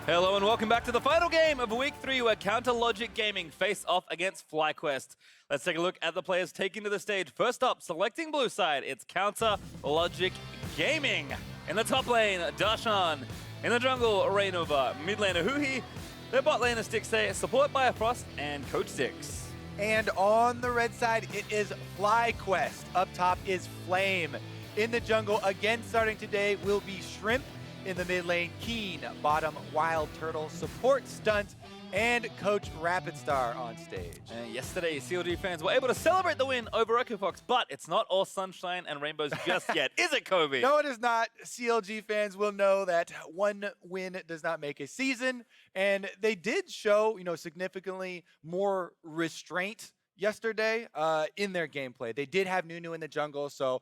Hello and welcome back to the final game of Week 3 where Counter Logic Gaming face off against FlyQuest. Let's take a look at the players taking to the stage. First up, selecting blue side, it's Counter Logic Gaming. In the top lane, Darshan. In the jungle, Reignover. Mid laner, huhi. Their bot lane is Stixxay, support Biofrost, and Coach Stix. And on the red side, it is FlyQuest. Up top is Flame. In the jungle, again starting today, will be Shrimp. In the mid lane, Keane. Bottom, WILDTURTLE. Support, Stunt. And Coach Rapidstar on stage. Yesterday, CLG fans were able to celebrate the win over Fox, but it's not all sunshine and rainbows just yet, is it, Kobe? No, it is not. CLG fans will know that one win does not make a season, and they did show, significantly more restraint yesterday in their gameplay. They did have Nunu in the jungle, so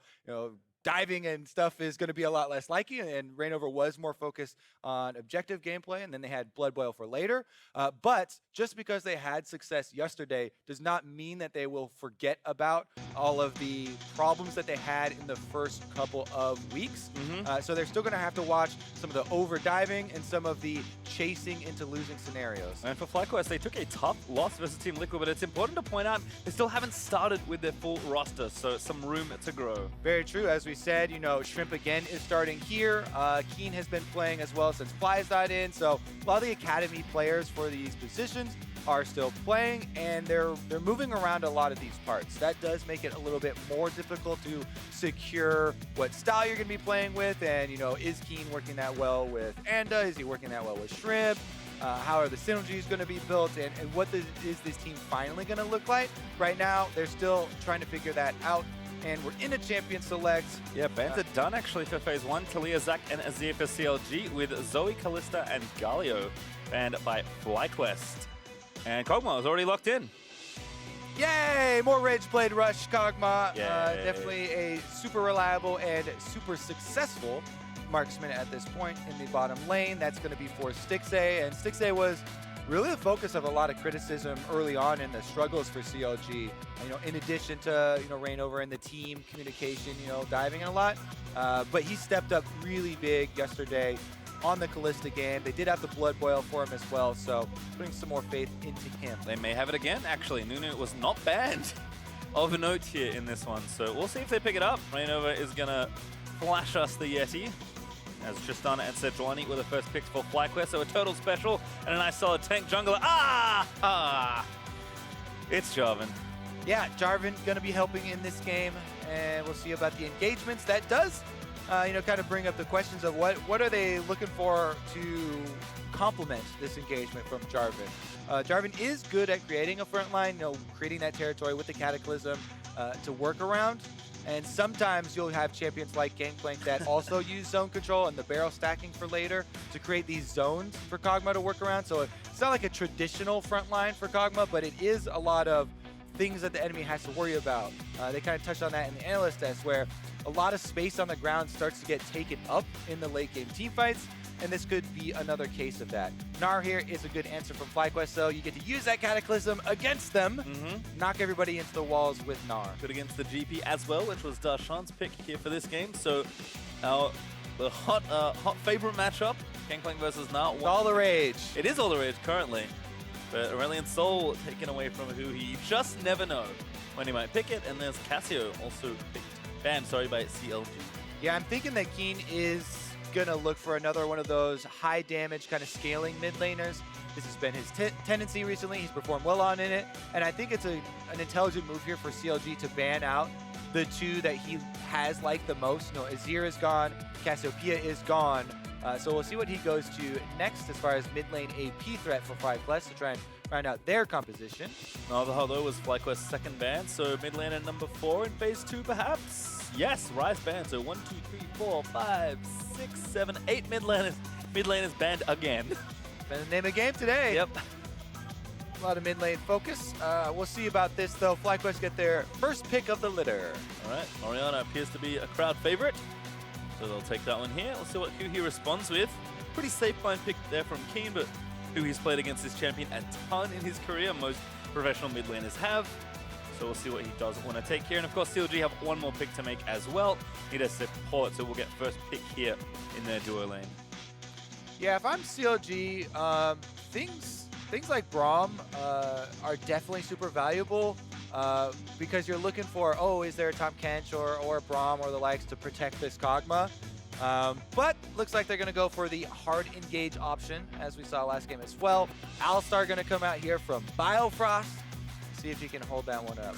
diving and stuff is going to be a lot less likely, and Reignover was more focused on objective gameplay, and then they had Blood Boil for later. But just because they had success yesterday does not mean that they will forget about all of the problems that they had in the first couple of weeks. So they're still going to have to watch some of the over-diving and some of the chasing into losing scenarios. And for FlyQuest, they took a tough loss versus Team Liquid, but it's important to point out they still haven't started with their full roster, so some room to grow. Very true. As we said, Shrimp again is starting here. Keane has been playing as well since Fly's died in, so a lot of the academy players for these positions are still playing, and they're moving around a lot of these parts. That does make it a little bit more difficult to secure what style you're going to be playing with, and is Keane working that well with Anda? Is he working that well with Shrimp? How are the synergies going to be built, and what is this team finally going to look like? Right now, they're still trying to figure that out, and we're in a champion select. Yeah, bans are done actually for Phase 1. Talia, Zac, and Azir for CLG, with Zoe, Kalista, and Galio banned by FlyQuest. And Kog'Maw is already locked in. Yay! More Rage Blade Rush, Kog'Maw. Definitely a super reliable and super successful marksman at this point in the bottom lane. That's going to be for Stixxay, and Stixxay was really the focus of a lot of criticism early on in the struggles for CLG. In addition to Reignover and the team communication, diving in a lot, but he stepped up really big yesterday on the Kalista game. They did have the Blood Boil for him as well, so putting some more faith into him. They may have it again, actually. Nunu was not banned of note here in this one, so we'll see if they pick it up. Reignover is going to flash us the Yeti, as Tristana and Sejuani were the first picks for FlyQuest, so a total special and a nice solid tank jungler. It's Jarvan. Yeah, Jarvan going to be helping in this game, and we'll see about the engagements. That does kind of bring up the questions of what are they looking for to complement this engagement from Jarvan. Jarvan is good at creating a front line, creating that territory with the Cataclysm to work around. And sometimes you'll have champions like Gangplank that also use zone control and the barrel stacking for later to create these zones for Kog'Maw to work around. So it's not like a traditional front line for Kog'Maw, but it is a lot of things that the enemy has to worry about. They kind of touched on that in the analyst test, where a lot of space on the ground starts to get taken up in the late game teamfights, and this could be another case of that. Gnar here is a good answer from FlyQuest, so you get to use that Cataclysm against them, knock everybody into the walls with Gnar. Good against the GP as well, which was Darshan's pick here for this game. So the hot favorite matchup, Gangplank versus Gnar. It's all the rage. It is all the rage currently, but Aurelion Sol taken away from huhi. You just never know when he might pick it, and there's Cassio also banned, by CLG. Yeah, I'm thinking that Keane is going to look for another one of those high damage kind of scaling mid laners. This has been his tendency recently. He's performed well on in it, and I think it's an intelligent move here for CLG to ban out the two that he has liked the most. Azir is gone, Cassiopeia is gone, so we'll see what he goes to next as far as mid lane AP threat for FlyQuest to try and find out their composition. Although was FlyQuest's second ban, so mid laner number 4 in Phase 2 perhaps? Yes, Rise banned, so 1, 2, 3, 4, 5, 6, 7, 8 mid laners banned again. Been the name of the game today. Yep. A lot of mid lane focus. We'll see about this though. FlyQuest get their first pick of the litter. All right, Orianna appears to be a crowd favorite, so they'll take that one here. We'll see what huhi responds with. Pretty safe blind pick there from Keane, but huhi's played against this champion a ton in his career. Most professional mid laners have. So we'll see what he does want to take here. And of course, CLG have one more pick to make as well. Need a support, so we'll get first pick here in their duo lane. Yeah, if I'm CLG, things like Braum are definitely super valuable because you're looking for, oh, is there a Tom Kench or a Braum or the likes to protect this Kog'Maw? But looks like they're going to go for the hard engage option, as we saw last game as well. Alistar going to come out here from Biofrost. See if he can hold that one up.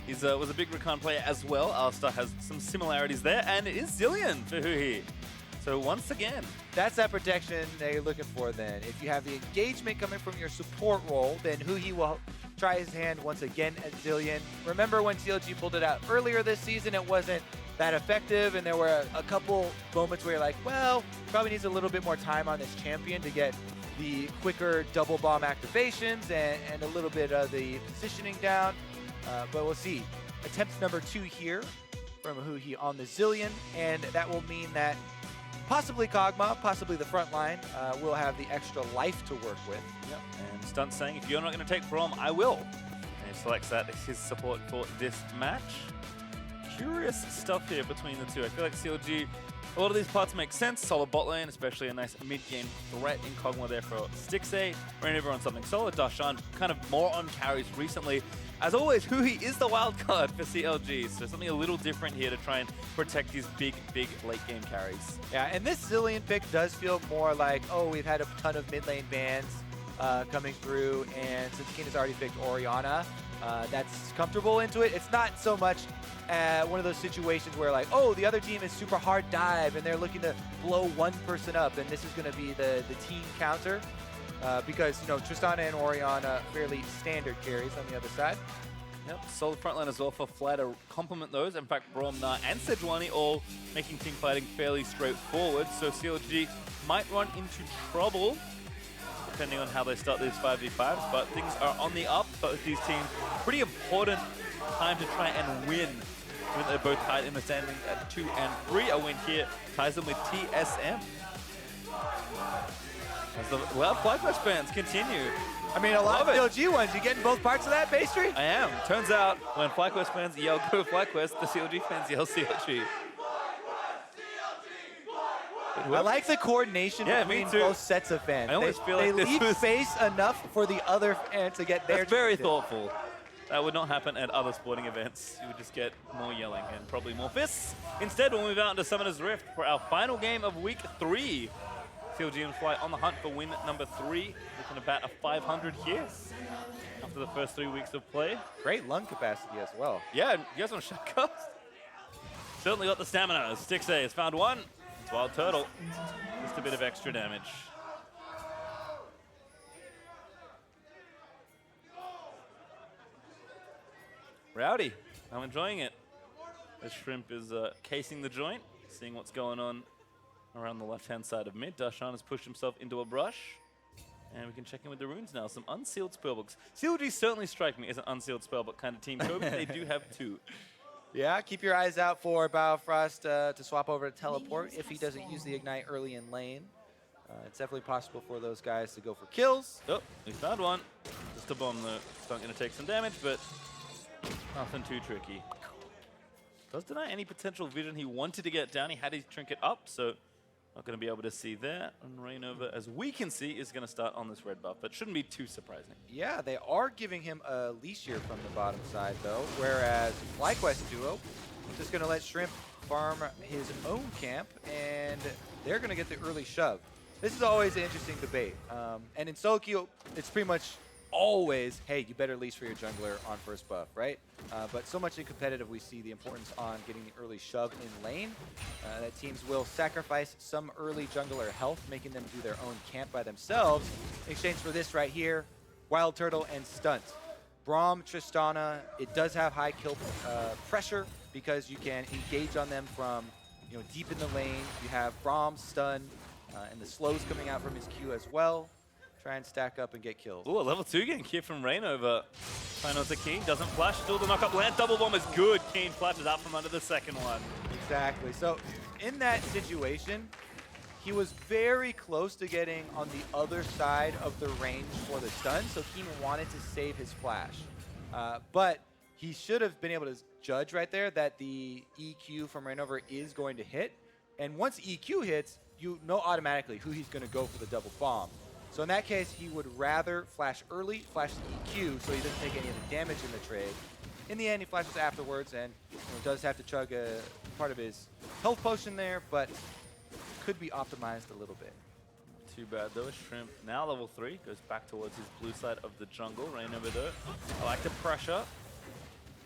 He was a big Rakan player as well. Alistar has some similarities there, and it is Zilean for huhi. So once again, that's that protection that you're looking for then. If you have the engagement coming from your support role, then huhi will try his hand once again at Zilean. Remember when CLG pulled it out earlier this season, it wasn't that effective, and there were a couple moments where you're like, well, probably needs a little bit more time on this champion to get the quicker double bomb activations and a little bit of the positioning down. But we'll see. Attempt number 2 here from huhi on the Zilean, and that will mean that possibly Kog'Maw, possibly the front line, will have the extra life to work with. Yep. And Stunt saying, if you're not going to take Braum, I will. And he selects that as his support for this match. Curious stuff here between the two. I feel like CLG, a lot of these parts make sense. Solid bot lane, especially a nice mid-game threat in Kog'Maw there for Stixxay. Reignover on something solid. Darshan kind of more on carries recently. As always, huhi is the wild card for CLG, so something a little different here to try and protect these big late-game carries. Yeah, and this Zilean pick does feel more like, oh, we've had a ton of mid-lane bans coming through, and since Keane has already picked Orianna, that's comfortable into it. It's not so much one of those situations where like, oh, the other team is super hard dive, and they're looking to blow one person up, and this is going to be the team counter. Because, you know, Tristana and Orianna fairly standard carries on the other side. Yep, solid front line as well for Fly to complement those. In fact, Braum, Gnar, and Sejuani all making team fighting fairly straightforward. So CLG might run into trouble depending on how they start these 5v5s, but things are on the up. Both these teams, pretty important time to try and win. Given they're both tied in the standings at 2 and 3. A win here ties them with TSM. As the loud FlyQuest fans continue. I mean, a lot of CLG ones. You getting both parts of that, pastry? I am. Turns out, when FlyQuest fans yell "Go FlyQuest," the CLG fans yell "CLG." I like the coordination between both sets of fans. I always feel like they leave space enough for the other fan to get there. That's very thoughtful. That would not happen at other sporting events. You would just get more yelling and probably more fists. Instead, we'll move out into Summoner's Rift for our final game of Week 3. CLG and Fly on the hunt for win number 3. Looking to bat a 500 here after the first 3 weeks of play. Great lung capacity as well. Yeah, you guys want to shotgun? Certainly got the stamina. Stixxay has found one. It's WILDTURTLE. Just a bit of extra damage. Rowdy, I'm enjoying it. The shrimp is casing the joint, seeing what's going on around the left-hand side of mid. Darshan has pushed himself into a brush. And we can check in with the runes now. Some unsealed spellbooks. CLG certainly strike me as an unsealed spellbook kind of team. Kobe, they do have 2. Yeah, keep your eyes out for Biofrost to swap over to teleport if he doesn't use the ignite early in lane. It's definitely possible for those guys to go for kills. Oh, we found one. Just a bomb though. Stunt going to take some damage, but nothing too tricky. Does deny any potential vision he wanted to get down. He had his trinket up, so not going to be able to see that. And Reignover, as we can see, is going to start on this red buff, but shouldn't be too surprising. Yeah, they are giving him a leash here from the bottom side, though, whereas FlyQuest Duo just going to let Shrimp farm his own camp, and they're going to get the early shove. This is always an interesting debate. And in solo queue, it's pretty much always, hey, you better leash for your jungler on first buff, right? But so much in competitive, we see the importance on getting the early shove in lane. That teams will sacrifice some early jungler health, making them do their own camp by themselves, in exchange for this right here, WILDTURTLE and Stunt. Braum, Tristana, it does have high kill pressure because you can engage on them from deep in the lane. You have Braum, Stun, and the slows coming out from his Q as well. Try and stack up and get kills. Ooh, a level 2 gank here from Reignover. Trying on to Keane, doesn't flash, still the knock-up land. Double bomb is good. Keane flashes out from under the second one. Exactly. So in that situation, he was very close to getting on the other side of the range for the stun, so Keane wanted to save his flash. But he should have been able to judge right there that the EQ from Reignover is going to hit, And once EQ hits, you know automatically who he's going to go for the double bomb. So in that case, he would rather flash early, flash the EQ, so he doesn't take any of the damage in the trade. In the end, he flashes afterwards, and does have to chug a part of his health potion there, but could be optimized a little bit. Too bad though. Shrimp now level 3 goes back towards his blue side of the jungle. Reignover though, I like the pressure,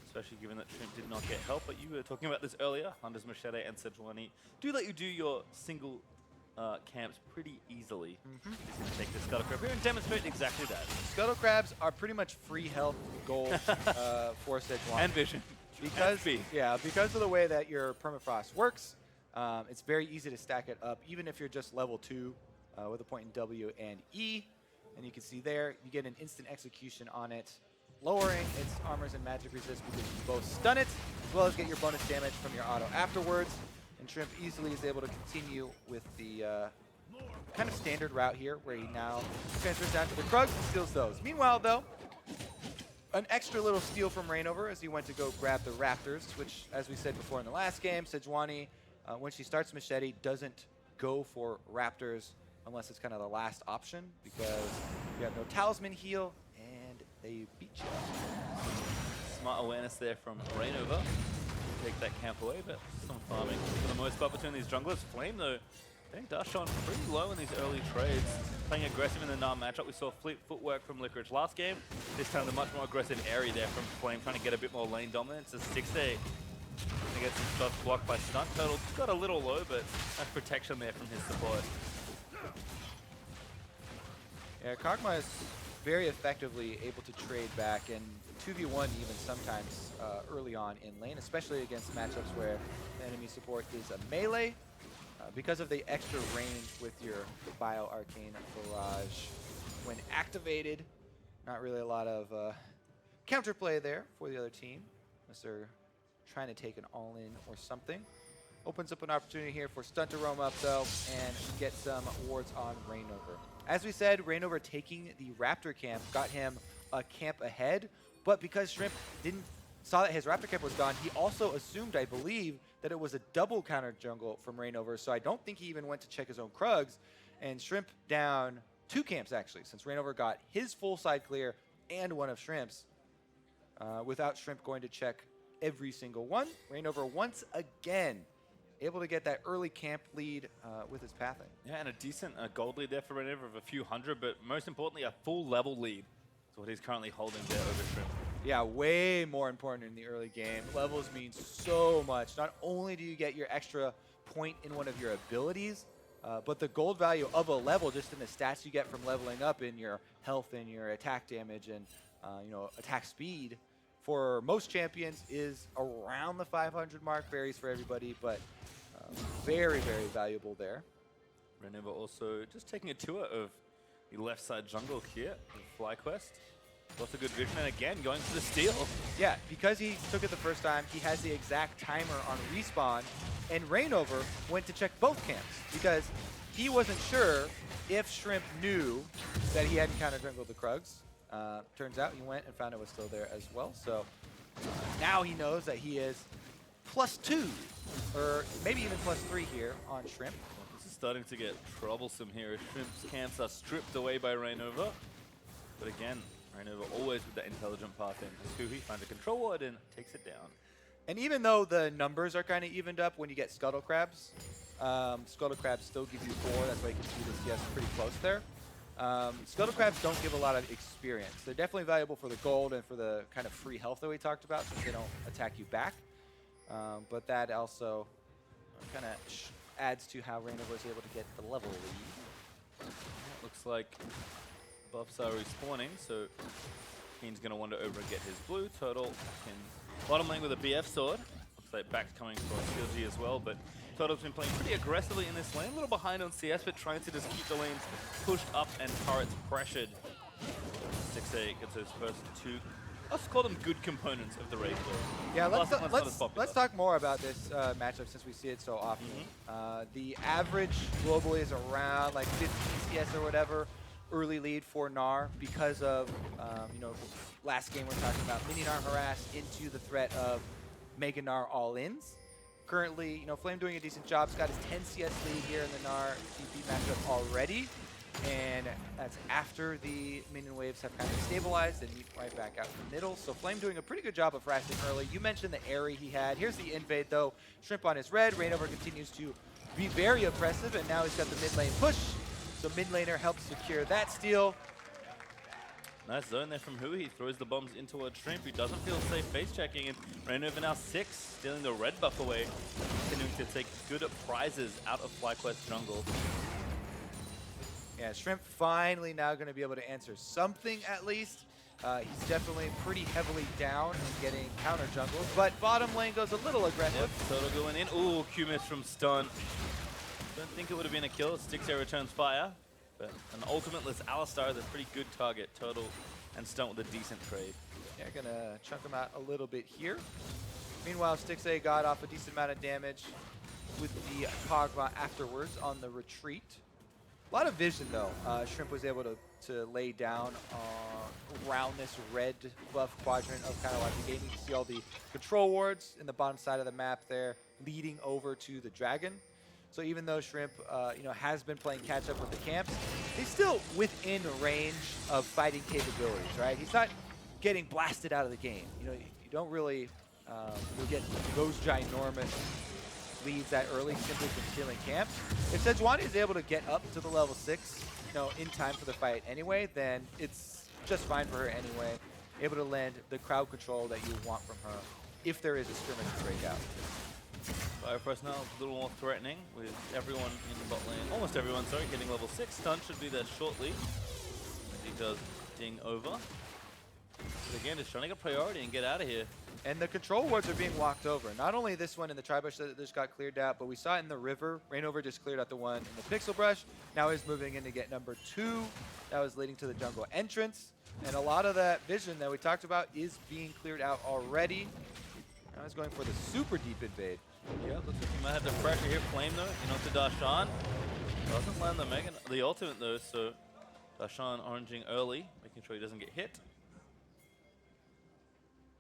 especially given that Shrimp did not get help. But you were talking about this earlier. Hunter's Machete and Sejuani do let you do your single camps pretty easily. He's going to take the Scuttle Crab here and demonstrate exactly that. Scuttle Crabs are pretty much free health gold for Sejuani. And vision. Because, because of the way that your permafrost works, it's very easy to stack it up, even if you're just level 2 with a point in W and E. And you can see there, you get an instant execution on it, lowering its armors and magic resist because you both stun it, as well as get your bonus damage from your auto afterwards. And Shrimp easily is able to continue with the kind of standard route here, where he now transfers down to the Krugs and steals those. Meanwhile, though, an extra little steal from Reignover as he went to go grab the Raptors, which, as we said before in the last game, Sejuani, when she starts Machete, doesn't go for Raptors unless it's kind of the last option, because you have no Talisman heal, and they beat you. Smart awareness there from Reignover. Take that camp away, but some farming for the most part between these junglers. Flame, though, I think Darshan pretty low in these early trades. Playing aggressive in the Gnar matchup. We saw fleet footwork from FLICKR last game. This time, the much more aggressive area there from Flame, trying to get a bit more lane dominance. As Stixxay to get some shots blocked by Stunt. Turtle got a little low, but nice protection there from his support. Yeah, Kog'Maw is very effectively able to trade back and 2v1 even sometimes early on in lane, especially against matchups where the enemy support is a melee. Because of the extra range with your Bio Arcane Barrage when activated, not really a lot of counterplay there for the other team, unless they're trying to take an all-in or something. Opens up an opportunity here for Stunt to roam up, though, and get some wards on Reignover. As we said, Reignover taking the Raptor camp got him a camp ahead, but because Shrimp saw that his Raptor camp was gone, he also assumed, I believe, that it was a double counter jungle from Reignover, so I don't think he even went to check his own Krugs, and Shrimp down 2 camps, actually, since Reignover got his full side clear and one of Shrimp's, without Shrimp going to check every single one. Reignover once again able to get that early camp lead with his pathing. Yeah, and a decent gold lead there for Reignover of a few hundred, but most importantly, a full level lead. That's what he's currently holding there over Shrimp. Yeah, way more important in the early game. Levels mean so much. Not only do you get your extra point in one of your abilities, but the gold value of a level, just in the stats you get from leveling up in your health and your attack damage and attack speed, for most champions is around the 500 mark. Varies for everybody, but very, very valuable there. Reignover also just taking a tour of the left side jungle here with FlyQuest. Lots of good vision, and again, going for the steal. Yeah, because he took it the first time, he has the exact timer on respawn, and Reignover went to check both camps because he wasn't sure if Shrimp knew that he hadn't counter jungled the Krugs. Turns out he went and found it was still there as well, so now he knows that he is +2, or maybe even +3 here on Shrimp. This is starting to get troublesome here as Shrimp's camps are stripped away by Reignover. But again, Reignover always with that intelligent path in. Huhi finds a control ward and takes it down. And even though the numbers are kind of evened up when you get Scuttle Crabs, Scuttle Crabs still give you 4, that's why you can see this CS pretty close there. Scuttle Crabs don't give a lot of experience. They're definitely valuable for the gold and for the kind of free health that we talked about, since they don't attack you back. But that also kind of adds to how Reignover is able to get the level lead. Looks like buffs are respawning, so Keane's going to wander over and get his blue. Turtle can bottom lane with a BF sword. Looks like back's coming for CLG as well, but Turtle's been playing pretty aggressively in this lane. A little behind on CS, but trying to just keep the lanes pushed up and turrets pressured. Stixxay gets those first 2, let's call them good components of the raid floor. Yeah, let's talk more about this matchup since we see it so often. The average globally is around like 50 CS or whatever. Early lead for Gnar because of, last game we're talking about mini Gnar harass into the threat of Mega Gnar all-ins. currently, you know, Flame doing a decent job. He's got his 10 CS lead here in the Gnar TP matchup already. And that's after the minion waves have kind of stabilized and meet right back out in the middle. So Flame doing a pretty good job of harassing early. You mentioned the Airy he had. Here's the invade though. Shrimp on his red. Reignover continues to be very oppressive, and now he's got the mid lane push. So mid laner helps secure that steal. Nice zone there from huhi. He throws the bombs in towards Shrimp. He doesn't feel safe face checking, and Reignover now 6, stealing the red buff away, continuing to take good prizes out of FlyQuest jungle. Yeah, Shrimp finally now going to be able to answer something at least. He's definitely pretty heavily down and getting counter jungles, but bottom lane goes a little aggressive. Yep, Total going in. Ooh, Q miss from Stunt. Don't think it would have been a kill. Stixxay returns fire, but an ultimately Alistar is a pretty good target. Total and Stunt with a decent trade. Yeah, gonna chunk him out a little bit here. Meanwhile, Stixxay got off a decent amount of damage with the Kog'Maw afterwards on the retreat. A lot of vision though. Shrimp was able to lay down around this red buff quadrant of kind of like the game. You can see all the control wards in the bottom side of the map there, leading over to the dragon. So even though Shrimp, you know, has been playing catch up with the camps, he's still within range of fighting capabilities, right? He's not getting blasted out of the game. You know, you don't really you'll get those ginormous leads that early simply from stealing camps. If Sejuani is able to get up to the level 6, you know, in time for the fight anyway, then it's just fine for her anyway. Able to land the crowd control that you want from her if there is a skirmish to break out. Biofrost now a little more threatening with everyone in the bot lane, almost everyone, sorry, hitting level 6. Stunt should be there shortly. He does ding over. But again, just trying to get priority and get out of here. And the control wards are being walked over. Not only this one in the Tribush that just got cleared out, but we saw it in the river. Reignover just cleared out the one in the Pixel Brush. Now he's moving in to get number 2. That was leading to the jungle entrance. And a lot of that vision that we talked about is being cleared out already. Now he's going for the super deep invade. Yeah, looks like he might have the pressure here. Flame though, in onto Darshan. Doesn't land the ultimate though, so Darshan oranging early, making sure he doesn't get hit.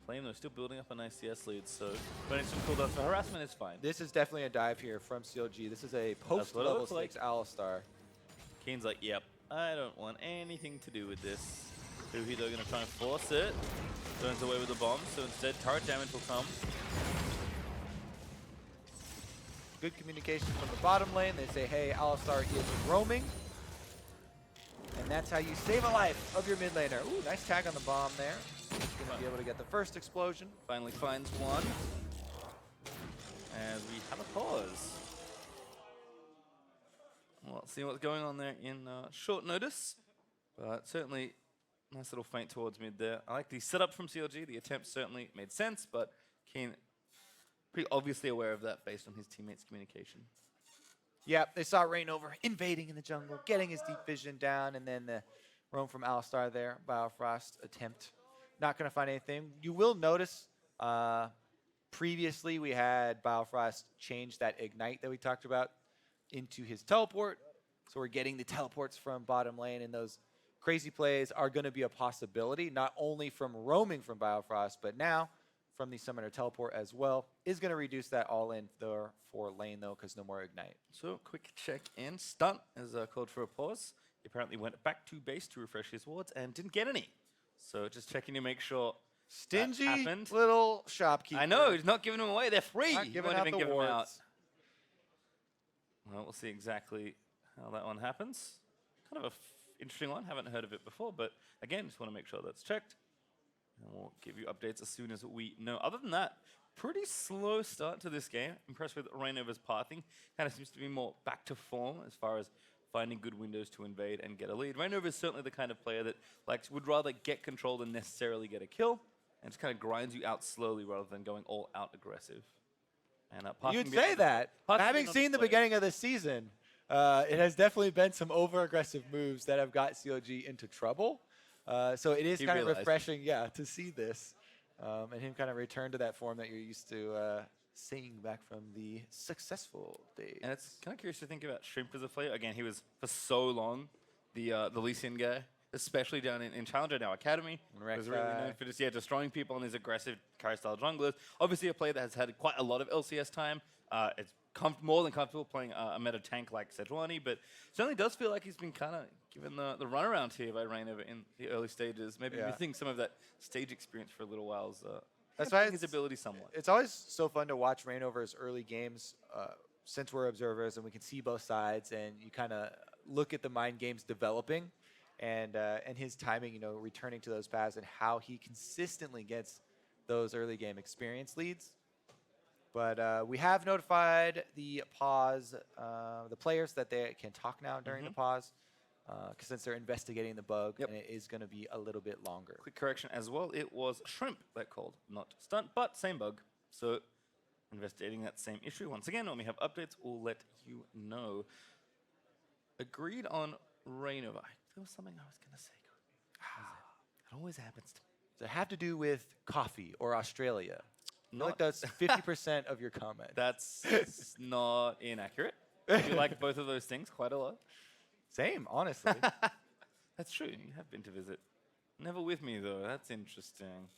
Flame though, still building up a nice CS lead, so putting some cooldowns for harassment is fine. This is definitely a dive here from CLG. This is a post-level 6 Alistar. Keane's like, yep, I don't want anything to do with this. huhi though gonna try and force it. Turns away with the bomb, so instead turret damage will come. Good communication from the bottom lane. They say, hey, Alistar is roaming. And that's how you save a life of your mid laner. Ooh, nice tag on the bomb there. He's going to be able to get the first explosion. Finally finds one. As we have a pause. Well, let's see what's going on there in short notice. But certainly, nice little feint towards mid there. I like the setup from CLG. The attempt certainly made sense, but Keane pretty obviously aware of that based on his teammates' communication. Yeah, they saw Reignover invading in the jungle, getting his deep vision down, and then the roam from Alistar there. Biofrost attempt. Not going to find anything. You will notice previously we had Biofrost change that ignite that we talked about into his teleport. So we're getting the teleports from bottom lane, and those crazy plays are going to be a possibility, not only from roaming from Biofrost, but now from the Summoner Teleport as well. Is going to reduce that all in there for lane though, because no more ignite. So quick check in. Stunt is called for a pause. He apparently went back to base to refresh his wards and didn't get any. So just checking to make sure stingy that happened. Little shopkeeper. I know, he's not giving them away. They're free. Not giving out the give wards. them out. Well, we'll see exactly how that one happens. Kind of a interesting one. Haven't heard of it before, but again, just want to make sure that's checked. And we'll give you updates as soon as we know. Other than that, pretty slow start to this game. Impressed with Reignover's pathing. Kind of seems to be more back to form as far as finding good windows to invade and get a lead. Reignover is certainly the kind of player that would rather get control than necessarily get a kill, and just kind of grinds you out slowly rather than going all out aggressive. And you'd say that. Having seen the beginning of the season, it has definitely been some over-aggressive moves that have got CLG into trouble. So it is kind of refreshing, yeah, to see this. And him kind of return to that form that you're used to seeing back from the successful days. And it's kind of curious to think about Shrimp as a player. Again, he was for so long the Lee Sin guy. especially down in Challenger now. Academy was really known for just destroying people on these aggressive carry-style junglers. Obviously, a player that has had quite a lot of LCS time. It's more than comfortable playing a meta tank like Sejuani, but certainly does feel like he's been kind of given the runaround here by Reignover in the early stages. Maybe missing some of that stage experience for a little while. That's why his ability somewhat. It's always so fun to watch Reignover's early games since we're observers and we can see both sides and you kind of look at the mind games developing and his timing, returning to those paths and how he consistently gets those early game experience leads. But we have notified the pause, the players that they can talk now during the pause. Since they're investigating the bug, and it is going to be a little bit longer. Quick correction as well, it was Shrimp that called, not Stunt, but same bug. So investigating that same issue. Once again, when we have updates, we'll let you know. Agreed on Reignover. There was something I was going to say. It always happens to me. Does it have to do with coffee or Australia? I feel Not like that's 50% of your comment. That's not inaccurate. You like both of those things quite a lot. Same, honestly. That's true. You have been to visit. Never with me, though. That's interesting.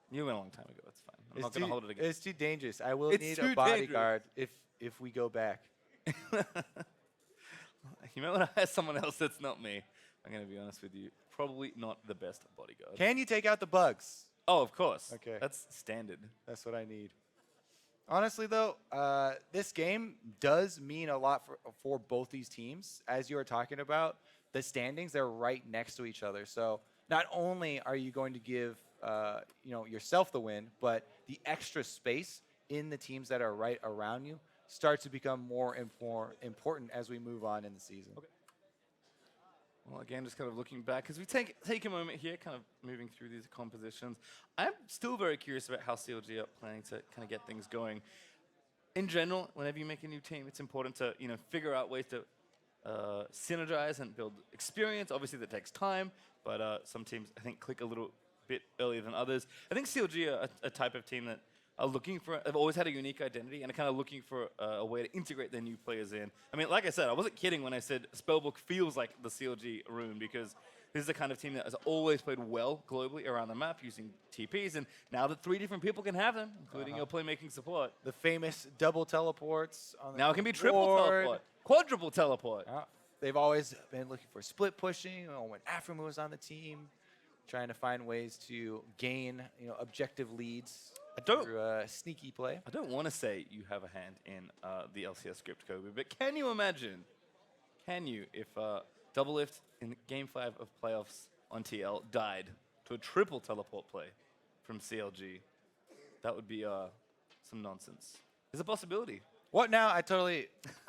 You went a long time ago. That's fine. I'm not going to hold it against you. It's too dangerous. I will need a bodyguard if we go back. You might want to hire someone else that's not me. I'm going to be honest with you. Probably not the best bodyguard. Can you take out the bugs? Oh, of course. Okay. That's standard. That's what I need. Honestly, though, this game does mean a lot for both these teams. As you were talking about, the standings, they're right next to each other. So not only are you going to give yourself the win, but the extra space in the teams that are right around you starts to become more important as we move on in the season. Okay. Well, again, just kind of looking back, as we take a moment here, kind of moving through these compositions, I'm still very curious about how CLG are planning to kind of get things going. In general, whenever you make a new team, it's important to figure out ways to synergize and build experience. Obviously, that takes time, but some teams, I think, click a little bit earlier than others. I think CLG are a type of team that are looking for, they've always had a unique identity and are kind of looking for a way to integrate their new players in. I mean, like I said, I wasn't kidding when I said Spellbook feels like the CLG rune, because this is the kind of team that has always played well globally around the map using TPs, and now that 3 different people can have them, including your playmaking support. The famous double teleports. On the now it can be triple teleport, quadruple teleport. They've always been looking for split pushing, when Aframu was on the team, trying to find ways to gain objective leads. Through sneaky play. I don't want to say you have a hand in the LCS script, Kobe, but can you imagine, if Doublelift in Game 5 of playoffs on TL died to a triple teleport play from CLG? That would be some nonsense. There's a possibility. What now? I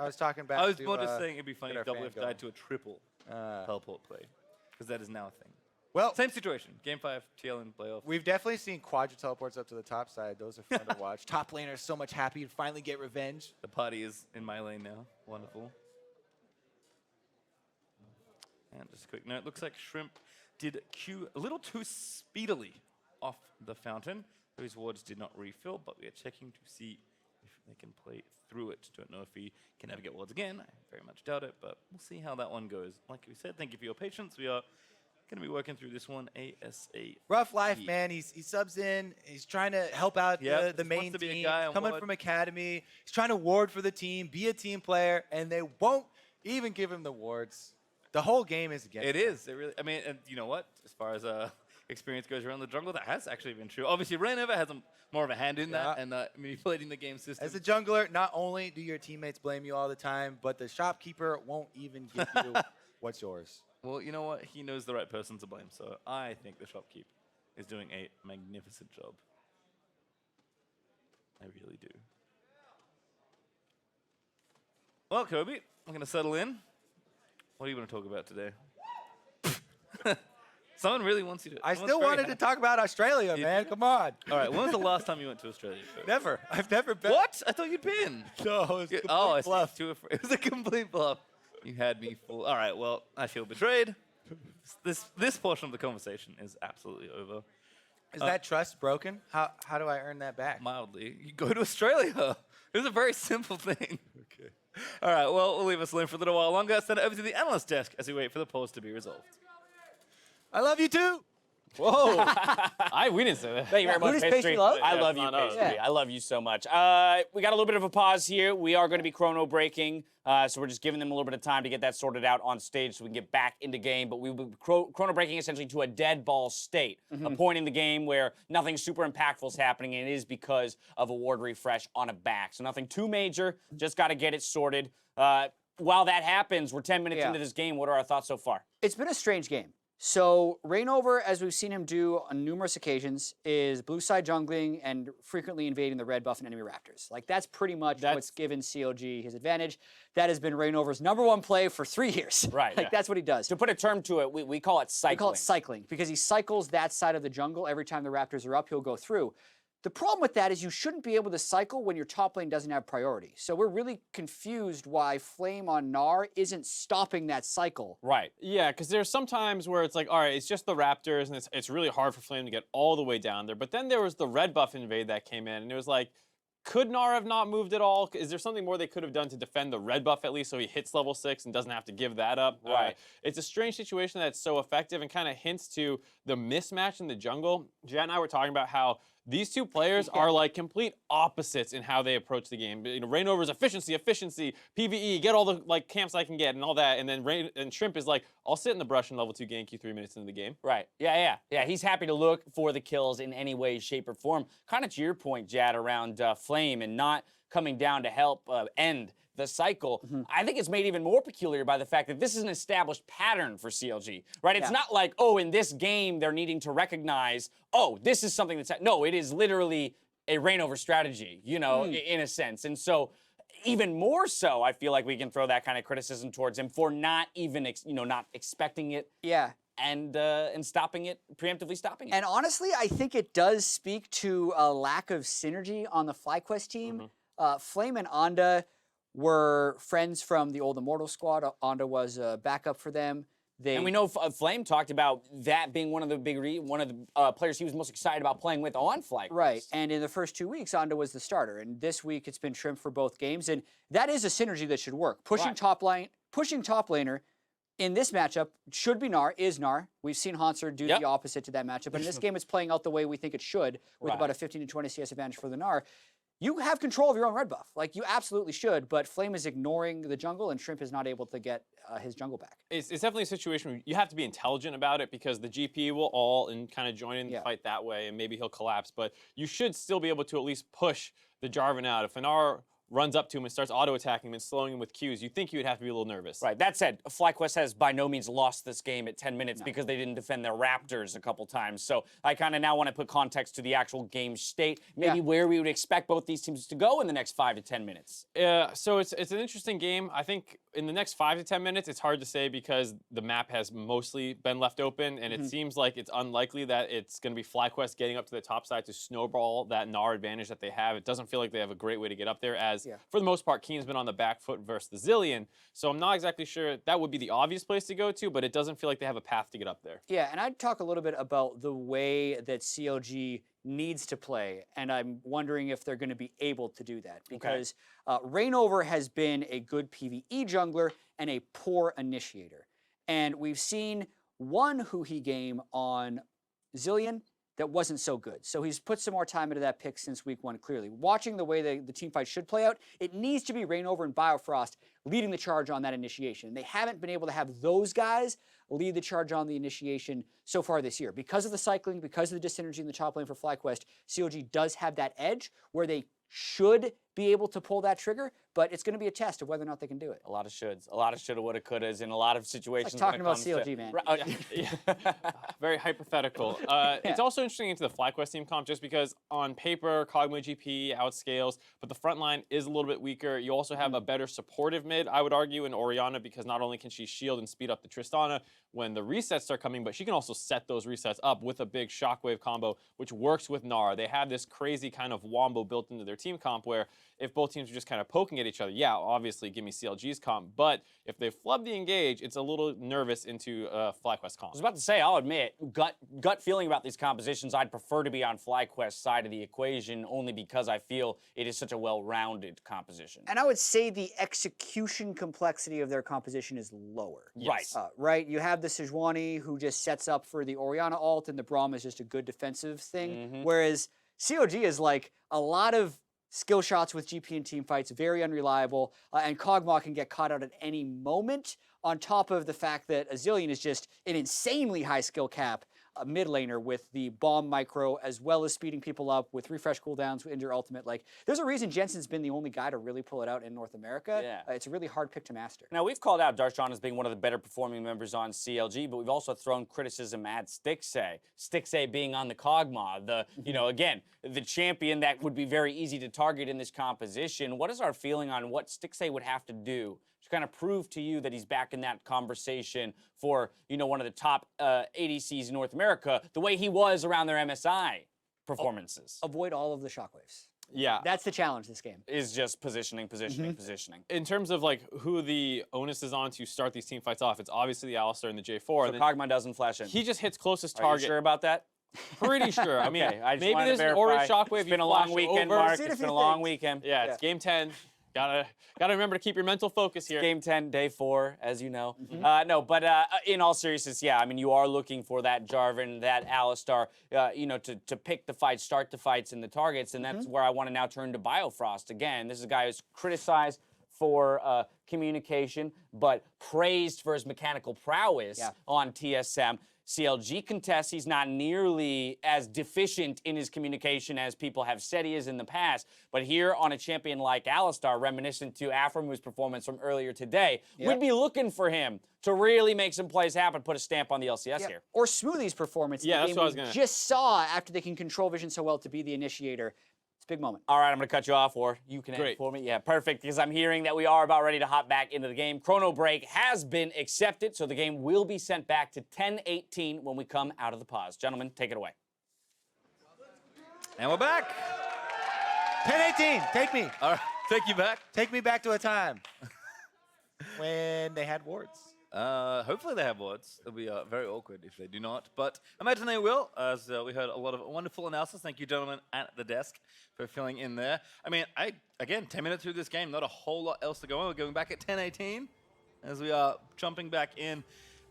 was talking back I was to, more just saying it'd be funny if get our Doublelift fan died to a triple teleport play, because that is now a thing. Well, same situation. Game 5, TL in playoff. We've definitely seen quadra teleports up to the top side. Those are fun to watch. Top laners so much happy to finally get revenge. The party is in my lane now. Wonderful. And just a quick note, looks like Shrimp did Q a little too speedily off the fountain. Those wards did not refill, but we are checking to see if they can play through it. Don't know if he can ever get wards again. I very much doubt it, but we'll see how that one goes. Like we said, thank you for your patience. We are going to be working through this one ASAP. Rough life, man. He subs in. He's trying to help out the main team. Coming from Academy. He's trying to ward for the team, be a team player, and they won't even give him the wards. The whole game is against him. It is. It really. I mean, and you know what? As far as experience goes around the jungle, that has actually been true. Obviously, Reignover has more of a hand in that and manipulating the game system. As a jungler, not only do your teammates blame you all the time, but the shopkeeper won't even give you what's yours. Well, you know what? He knows the right person to blame, so I think the shopkeep is doing a magnificent job. I really do. Well, Kobe, I'm going to settle in. What do you want to talk about today? Someone really wants you to. I still wanted to talk about Australia, man. Come on. All right, when was the last time you went to Australia? Kobe? Never. I've never been. What? I thought you'd been. No, it was a complete bluff. It was a complete bluff. You had me full. All right, well, I feel betrayed. This portion of the conversation is absolutely over. Is that trust broken? How do I earn that back? Mildly. You go to Australia. It's a very simple thing. Okay. All right, well, we'll leave us alone for a little while longer. Send it over to the analyst desk as we wait for the polls to be resolved. I love you too. Whoa. We didn't say that. Thank you very much, Pastry. Love? I love you, not Pastry. us. I love you so much. We got a little bit of a pause here. We are going to be chrono breaking, so we're just giving them a little bit of time to get that sorted out on stage so we can get back into game. But we will be chrono breaking essentially to a dead ball state, a point in the game where nothing super impactful is happening, and it is because of a ward refresh on a back. So nothing too major, just got to get it sorted. While that happens, we're 10 minutes into this game. What are our thoughts so far? It's been a strange game. So Reignover, as we've seen him do on numerous occasions, is blue side jungling and frequently invading the red buff and enemy raptors. Like, that's pretty much what's given CLG his advantage. That has been Reignover's #1 play for 3 years. Right. Like, that's what he does. To put a term to it, we call it cycling. We call it cycling because he cycles that side of the jungle. Every time the raptors are up, he'll go through. The problem with that is you shouldn't be able to cycle when your top lane doesn't have priority. So we're really confused why Flame on Gnar isn't stopping that cycle. Right. Yeah, because there's some times where it's like, all right, it's just the Raptors, and it's really hard for Flame to get all the way down there. But then there was the red buff invade that came in, and it was like, could Gnar have not moved at all? Is there something more they could have done to defend the red buff at least so he hits level 6 and doesn't have to give that up? Right. It's a strange situation that's so effective and kind of hints to the mismatch in the jungle. Jet and I were talking about how these two players are like complete opposites in how they approach the game. You know, Reignover's efficiency, PvE, get all the like camps I can get and all that, and then Shrimp is like, I'll sit in the brush and level 2 gank you 3 minutes into the game. Right. Yeah. He's happy to look for the kills in any way, shape, or form. Kind of to your point, Jad, around Flame and not coming down to help end the cycle. I think it's made even more peculiar by the fact that this is an established pattern for CLG, right? It's not like, oh, in this game they're needing to recognize, oh, this is something that's... No, it is literally a Reignover strategy, you know, in a sense. And so even more so, I feel like we can throw that kind of criticism towards him for not even, not expecting it. Yeah. And stopping it, preemptively stopping it. And honestly, I think it does speak to a lack of synergy on the FlyQuest team. Flame and Onda were friends from the old Immortal squad. Onda was a backup for them. And we know Flame talked about that being one of the players he was most excited about playing with on FlyQuest. Right, and in the first 2 weeks, Onda was the starter. And this week, it's been Shrimp for both games. And that is a synergy that should work. Pushing top laner in this matchup should be Gnar, is Gnar. We've seen Hanser do the opposite to that matchup. But in this game, it's playing out the way we think it should, with about a 15 to 20 CS advantage for the Gnar. You have control of your own red buff. Like, you absolutely should, but Flame is ignoring the jungle, and Shrimp is not able to get his jungle back. It's definitely a situation where you have to be intelligent about it because the GP will all kind of join in the fight that way, and maybe he'll collapse. But you should still be able to at least push the Jarvan out. If Gnar runs up to him and starts auto-attacking him and slowing him with Qs, you'd think you would have to be a little nervous. Right. That said, FlyQuest has by no means lost this game at 10 minutes because they didn't defend their Raptors a couple times. So I kind of now want to put context to the actual game state, maybe where we would expect both these teams to go in the next 5 to 10 minutes. So it's an interesting game. I think in the next 5 to 10 minutes, it's hard to say because the map has mostly been left open, and it seems like it's unlikely that it's going to be FlyQuest getting up to the top side to snowball that Gnar advantage that they have. It doesn't feel like they have a great way to get up there, as for the most part, Keane's been on the back foot versus the Zilean. So I'm not exactly sure that would be the obvious place to go to, but it doesn't feel like they have a path to get up there. Yeah, and I'd talk a little bit about the way that CLG needs to play, and I'm wondering if they're going to be able to do that, because Reignover has been a good PvE jungler and a poor initiator. And we've seen one huhi game on Zilean that wasn't so good. So he's put some more time into that pick since week 1, clearly. Watching the way the team fight should play out, it needs to be Reignover and Biofrost leading the charge on that initiation. They haven't been able to have those guys lead the charge on the initiation so far this year. Because of the cycling, because of the dissynergy in the top lane for FlyQuest, CLG does have that edge where they should be able to pull that trigger, but it's going to be a test of whether or not they can do it. A lot of shoulds, a lot of shoulda, woulda, couldas in a lot of situations. Like talking about CLG, man. Very hypothetical. It's also interesting into the FlyQuest team comp just because on paper, Kog'Maw GP outscales, but the front line is a little bit weaker. You also have a better supportive mid, I would argue, in Orianna, because not only can she shield and speed up the Tristana when the resets start coming, but she can also set those resets up with a big shockwave combo, which works with Gnar. They have this crazy kind of wombo built into their team comp where if both teams are just kind of poking at each other, yeah, obviously give me CLG's comp. But if they flub the engage, it's a little nervous into FlyQuest comp. I was about to say, I'll admit, gut feeling about these compositions, I'd prefer to be on FlyQuest's side of the equation only because I feel it is such a well-rounded composition. And I would say the execution complexity of their composition is lower. Yes. Right? You have the Sejuani who just sets up for the Orianna ult, and the Braum is just a good defensive thing. Whereas CLG is like a lot of skill shots with GP and team fights, very unreliable, and Kog'Maw can get caught out at any moment, on top of the fact that Zilean is just an insanely high skill cap mid laner with the bomb micro, as well as speeding people up with refresh cooldowns into your ultimate. Like, there's a reason Jensen's been the only guy to really pull it out in North America. Yeah. It's a really hard pick to master. Now, we've called out Darshan as being one of the better performing members on CLG, but we've also thrown criticism at Stixxay. Stixxay being on the Kog'Maw, the, you know, again, the champion that would be very easy to target in this composition. What is our feeling on what Stixxay would have to do to kind of prove to you that he's back in that conversation for, you know, one of the top ADCs in North America, the way he was around their MSI performances? Avoid all of the shockwaves. Yeah. That's the challenge this game. Is just positioning. In terms of like who the onus is on to start these team fights off, it's obviously the Alistar and the J4. So and then Kog'Maw doesn't flash in. he just hits closest Are you target. sure about that? Pretty sure. I mean, Okay, I just maybe wanted to there's an Aura verify. shockwave. It's been you a long flash weekend, over. Mark. Seen a It's few been a long things. weekend. Yeah, it's game 10. Gotta remember to keep your mental focus here. Game 10, day 4, as you know. No, but in all seriousness, yeah, I mean, you are looking for that Jarvan, that Alistar, you know, to pick the fights, start the fights and the targets, and that's where I want to now turn to Biofrost. Again, this is a guy who's criticized for communication, but praised for his mechanical prowess on TSM. CLG contests he's not nearly as deficient in his communication as people have said he is in the past. But here on a champion like Alistar, reminiscent to Aframu's performance from earlier today, we'd be looking for him to really make some plays happen, put a stamp on the LCS here. Or Smoothie's performance. Yeah, the that's game what I was we gonna- just saw after they can control vision so well to be the initiator. It's a big moment. All right, I'm going to cut you off, or you can end Great. for me. Yeah, perfect, because I'm hearing that we are about ready to hop back into the game. Chrono break has been accepted, so the game will be sent back to 10:18 when we come out of the pause. Gentlemen, take it away. And we're back. 10-18, take me. All right, take you back. Take me back to a time when they had wards. Hopefully they have wards. It'll be very awkward if they do not, but imagine they will, as we heard a lot of wonderful analysis. Thank you, gentlemen, at the desk for filling in there. I mean, again, 10 minutes through this game, not a whole lot else to go on. We're going back at 10:18 as we are jumping back in.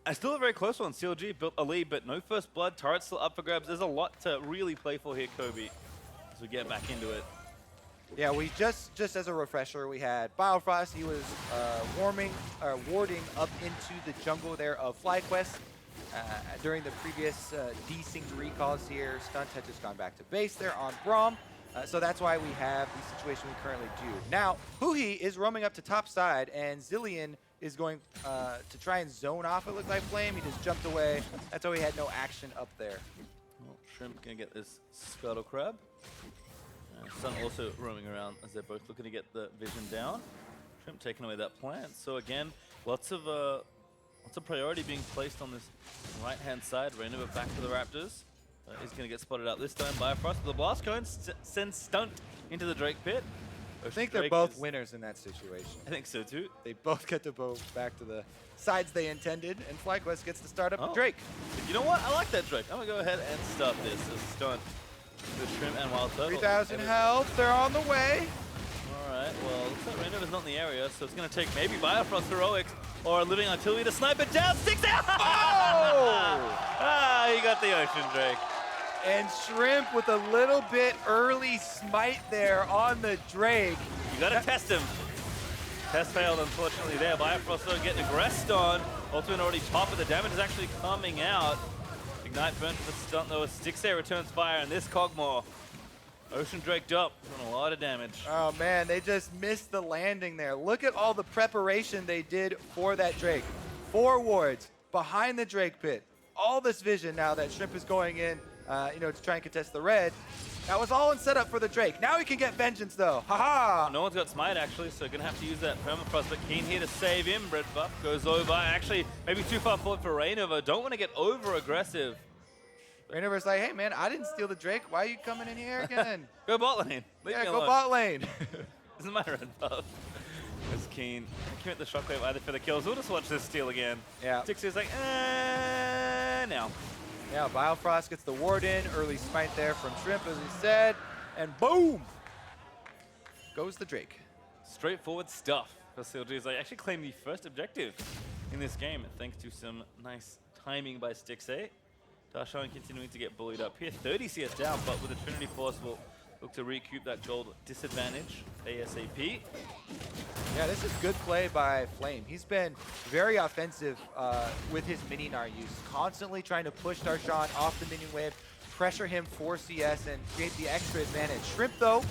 And still a very close one. CLG built a lead, but no first blood. Turret's still up for grabs. There's a lot to really play for here, Kobe, as we get back into it. Yeah, we just as a refresher, we had Biofrost. He was warding up into the jungle there of FlyQuest during the previous desynced recalls here. Stunt had just gone back to base there on Braum. So that's why we have the situation we currently do. Now, Huhi is roaming up to top side, and Zilean is going to try and zone off, it looked like Flame. He just jumped away. That's why he had no action up there. Well, Shrimp gonna get this Scuttle Crab. Stunt also roaming around as they're both looking to get the vision down. Shrimp taking away that plant. So again, lots of priority being placed on this right-hand side. Reignover back to the Raptors. He's going to get spotted out this time. Biofrost with the blast cone sends Stunt into the Drake pit. I think they're both winners in that situation. I think so too. They both get to go back to the sides they intended, and FlyQuest gets to start up the Drake. You know what? I like that Drake. I'm going to go ahead and start this as Stunt with Shrimp and WILDTURTLE. 3,000 health. They're on the way. All right. Well, looks like Reignover's not in the area, so it's going to take maybe Biofrost heroics or a living artillery to snipe it down. Stixxay! Oh! He got the Ocean Drake. And Shrimp with a little bit early smite there on the Drake. You got to test him. Test failed, unfortunately, there. Biofrost though getting aggressed on. Ultimate already top, but the damage is actually coming out. Ignite burn for the Stunt, though, as Stixxay returns fire, and this Kog'Maw. Ocean Drake up, doing a lot of damage. Oh, man, they just missed the landing there. Look at all the preparation they did for that Drake. 4 wards behind the Drake pit. All this vision now that Shrimp is going in, to try and contest the red. That was all in setup for the Drake. Now he can get vengeance, though. Ha-ha! No one's got smite, actually, so gonna have to use that permafrost, but Keane here to save him. Red buff goes over. Actually, maybe too far forward for Reignover. Don't want to get over-aggressive. Reignover's like, hey, man, I didn't steal the Drake. Why are you coming in here again? Go bot lane. Leave me Yeah, go alone. bot lane. Doesn't matter red buff. It's Keane. I commit the shockwave either for the kills. We'll just watch this steal again. Yeah. Stixxay's like, now. Yeah, Biofrost gets the ward in. Early smite there from Shrimp, as we said. And boom! Goes the Drake. Straightforward stuff for CLG. They actually claim the first objective in this game, thanks to some nice timing by Stixxay. Darshan continuing to get bullied up here. 30 CS down, but with a Trinity Force will look to recoup that gold disadvantage ASAP. Yeah, this is good play by Flame. He's been very offensive with his mini Gnar use, constantly trying to push Darshan off the minion wave, pressure him for CS, and create the extra advantage. Shrimp, though,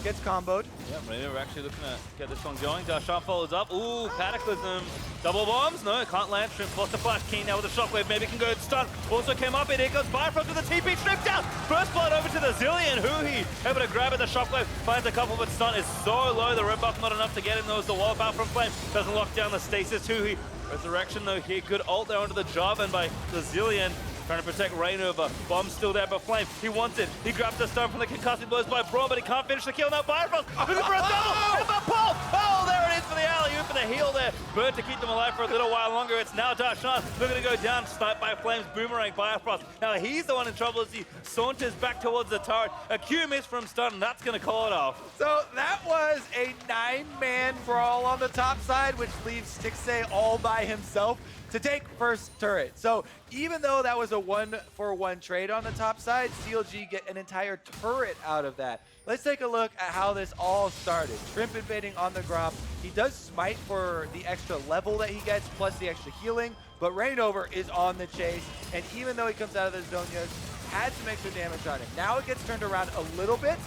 gets comboed. Yeah, Reignover actually looking to get this one going. Darshan follows up. Ooh, Cataclysm. Double bombs. No, it can't land. Shrimp forced to flash. Keane now with a shockwave. Maybe can go Stunt. Also came up. Here goes Biofrost with the TP. Shrimp down. First blood over to the Zilean. Huhi able to grab it. The shockwave finds a couple, but Stunt is so low. The red buff not enough to get him. There was the wall power from Flame. Doesn't lock down the stasis. Huhi. Resurrection though here. Good ult there onto the Jarvan by the Zilean. Trying to protect Reignover. Bomb's still there, but Flame, he wants it. He grabs the stone from the concussive blows by Braum, but he can't finish the kill. Now Biofrost looking for a double. It's a pull. Oh, there it is for the alley-oop for the heal there. Bird to keep them alive for a little while longer. It's now Darshan looking to go down. Sniped by Flames, boomerang Biofrost. Now he's the one in trouble as he saunters back towards the turret. A Q miss from Stunt, and that's going to call it off. So that was a 9-man brawl on the top side, which leaves Stixxay all by himself to take first turret. So even though that was a 1-for-1 trade on the top side, CLG get an entire turret out of that. Let's take a look at how this all started. Shrimp invading on the Gromp. He does smite for the extra level that he gets, plus the extra healing, but Reignover is on the chase, and even though he comes out of the Zonias, had some extra damage on him. Now it gets turned around a little bit,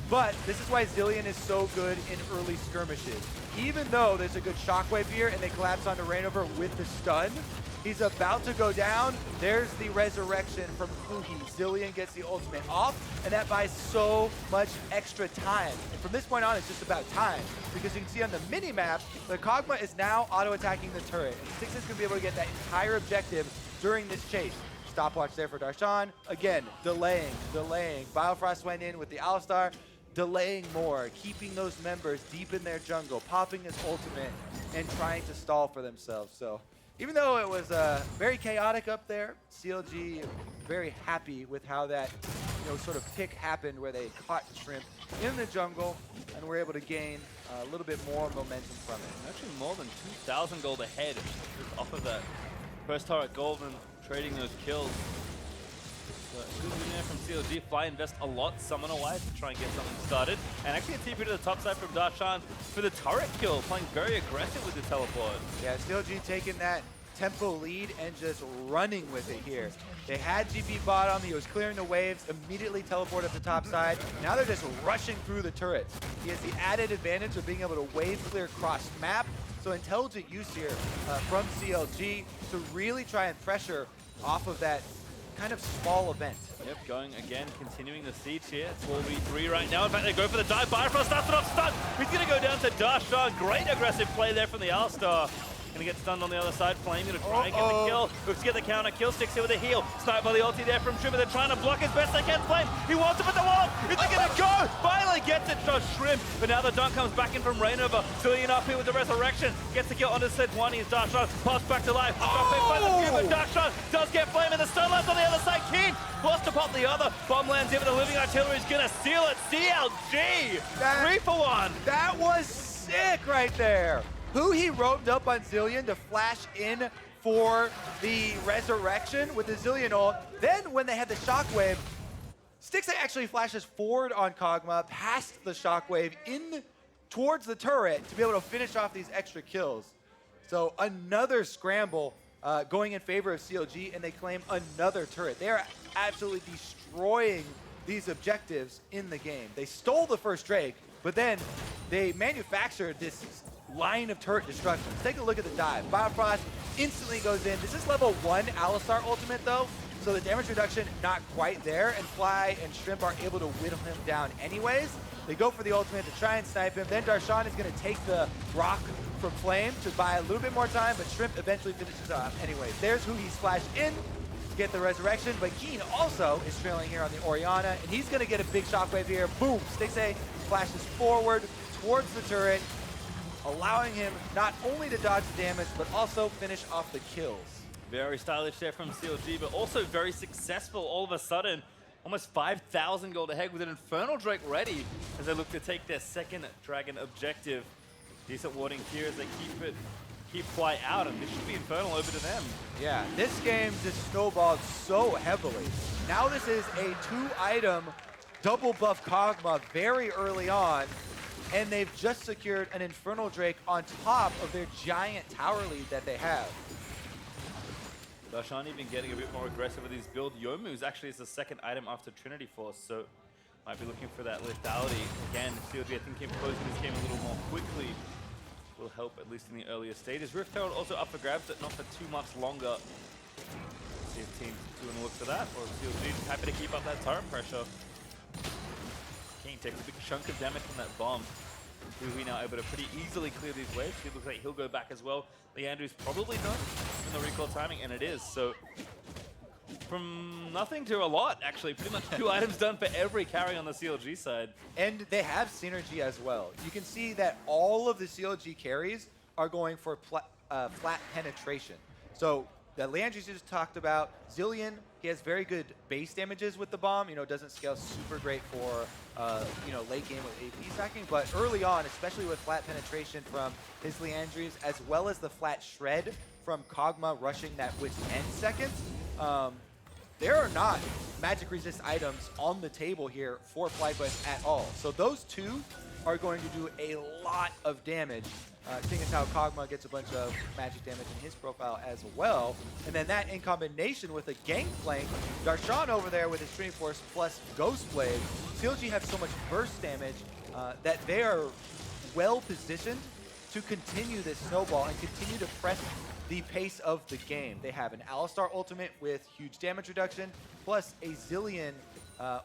but this is why Zilean is so good in early skirmishes. Even though there's a good shockwave here and they collapse onto Reignover with the stun, he's about to go down. There's the resurrection from huhi. Zilean gets the ultimate off, and that buys so much extra time. And from this point on, it's just about time, because you can see on the mini-map, the Kog'Maw is now auto-attacking the turret. And Stixxay's gonna be able to get that entire objective during this chase. Stopwatch there for Darshan. Again, delaying. Biofrost went in with the Alistar, delaying more, keeping those members deep in their jungle, popping his ultimate, and trying to stall for themselves. So even though it was very chaotic up there, CLG very happy with how that sort of pick happened, where they caught Shrimp in the jungle and were able to gain a little bit more momentum from it. Actually more than 2,000 gold ahead just off of that first turret gold and trading those kills. Good win there from CLG. Fly invest a lot, summon away to try and get something started. And actually a TP to the top side from Darshan for the turret kill, playing very aggressive with the teleport. Yeah, CLG taking that tempo lead and just running with it here. They had GP bottom, he was clearing the waves, immediately teleported up the top side. Now they're just rushing through the turrets. He has the added advantage of being able to wave clear cross map. So intelligent use here from CLG to really try and pressure off of that kind of small event. Yep, going again, continuing the siege here. It's 4v3 right now. In fact, they go for the dive. Biofrost starts it off Stunt. He's going to go down to Darshan. Great aggressive play there from the Alistar. Going to get stunned on the other side. Flame going to try and get the kill. Looks to get the counter. Kill Stixxay with a heal. Sniped by the ulti there from Shrimp. They're trying to block as best they can. Flame, he wants it with the wall. Is he going to go? Finally gets it to Shrimp. But now the dunk comes back in from Reignover. Zilean up here with the resurrection. Gets the kill onto Sejuani as Darshan pops back to life. But Darshan does get Flame, and the stun lands on the other side. Keane forced to pop the other. Bomb lands in, but the living artillery is going to seal it. CLG, 3 for 1. That was sick right there. Huhi roped up on Zilean to flash in for the resurrection with the Zilean ult. Then when they had the shockwave, Stixxay actually flashes forward on Kog'Maw, past the shockwave, in towards the turret to be able to finish off these extra kills. So another scramble going in favor of CLG, and they claim another turret. They are absolutely destroying these objectives in the game. They stole the first Drake, but then they manufactured this line of turret destruction. Let's take a look at the dive. Biofrost instantly goes in. This is level 1 Alistar ultimate though, so the damage reduction not quite there, and Fly and Shrimp are able to whittle him down anyways. They go for the ultimate to try and snipe him. Then Darshan is going to take the rock from Flame to buy a little bit more time, but Shrimp eventually finishes off anyways. There's who he's flashed in to get the resurrection, but Keane also is trailing here on the Orianna, and he's going to get a big shockwave here. Boom! Stixxay flashes forward towards the turret, allowing him not only to dodge the damage, but also finish off the kills. Very stylish there from CLG, but also very successful all of a sudden. Almost 5,000 gold ahead with an Infernal Drake ready as they look to take their second Dragon objective. Decent warding here as they keep Fly out, and this should be Infernal over to them. Yeah, this game just snowballed so heavily. Now this is a 2-item double buff Kog'Maw very early on, and they've just secured an Infernal Drake on top of their giant tower lead that they have. Darshan even getting a bit more aggressive with his build. Youmu's actually is the second item after Trinity Force, so might be looking for that lethality. Again, CLG I think him closing this game a little more quickly will help, at least in the earlier stages. Rift Herald also up for grabs, but not for too much longer. See if team's doing a look for that, or CLG is happy to keep up that turret pressure. Keane takes a big chunk of damage from that bomb. Huhi now able to pretty easily clear these waves. It looks like he'll go back as well. Leandru's probably done in the recall timing, and it is. So from nothing to a lot, actually. Pretty much 2 items done for every carry on the CLG side. And they have synergy as well. You can see that all of the CLG carries are going for flat penetration. So that Leandru just talked about, Zilean, he has very good base damages with the bomb. You know, doesn't scale super great for, you know, late game with AP stacking. But early on, especially with flat penetration from his Leandrus, as well as the flat shred from Kog'Maw rushing that with 10 seconds, there are not magic resist items on the table here for FlyQuest at all. So those two are going to do a lot of damage, seeing as how Kog'Maw gets a bunch of magic damage in his profile as well. And then that in combination with a Gangplank, Darshan over there with his Trinity Force plus Ghost Blade, CLG have so much burst damage that they are well positioned to continue this snowball and continue to press the pace of the game. They have an Alistar ultimate with huge damage reduction, plus a Zilean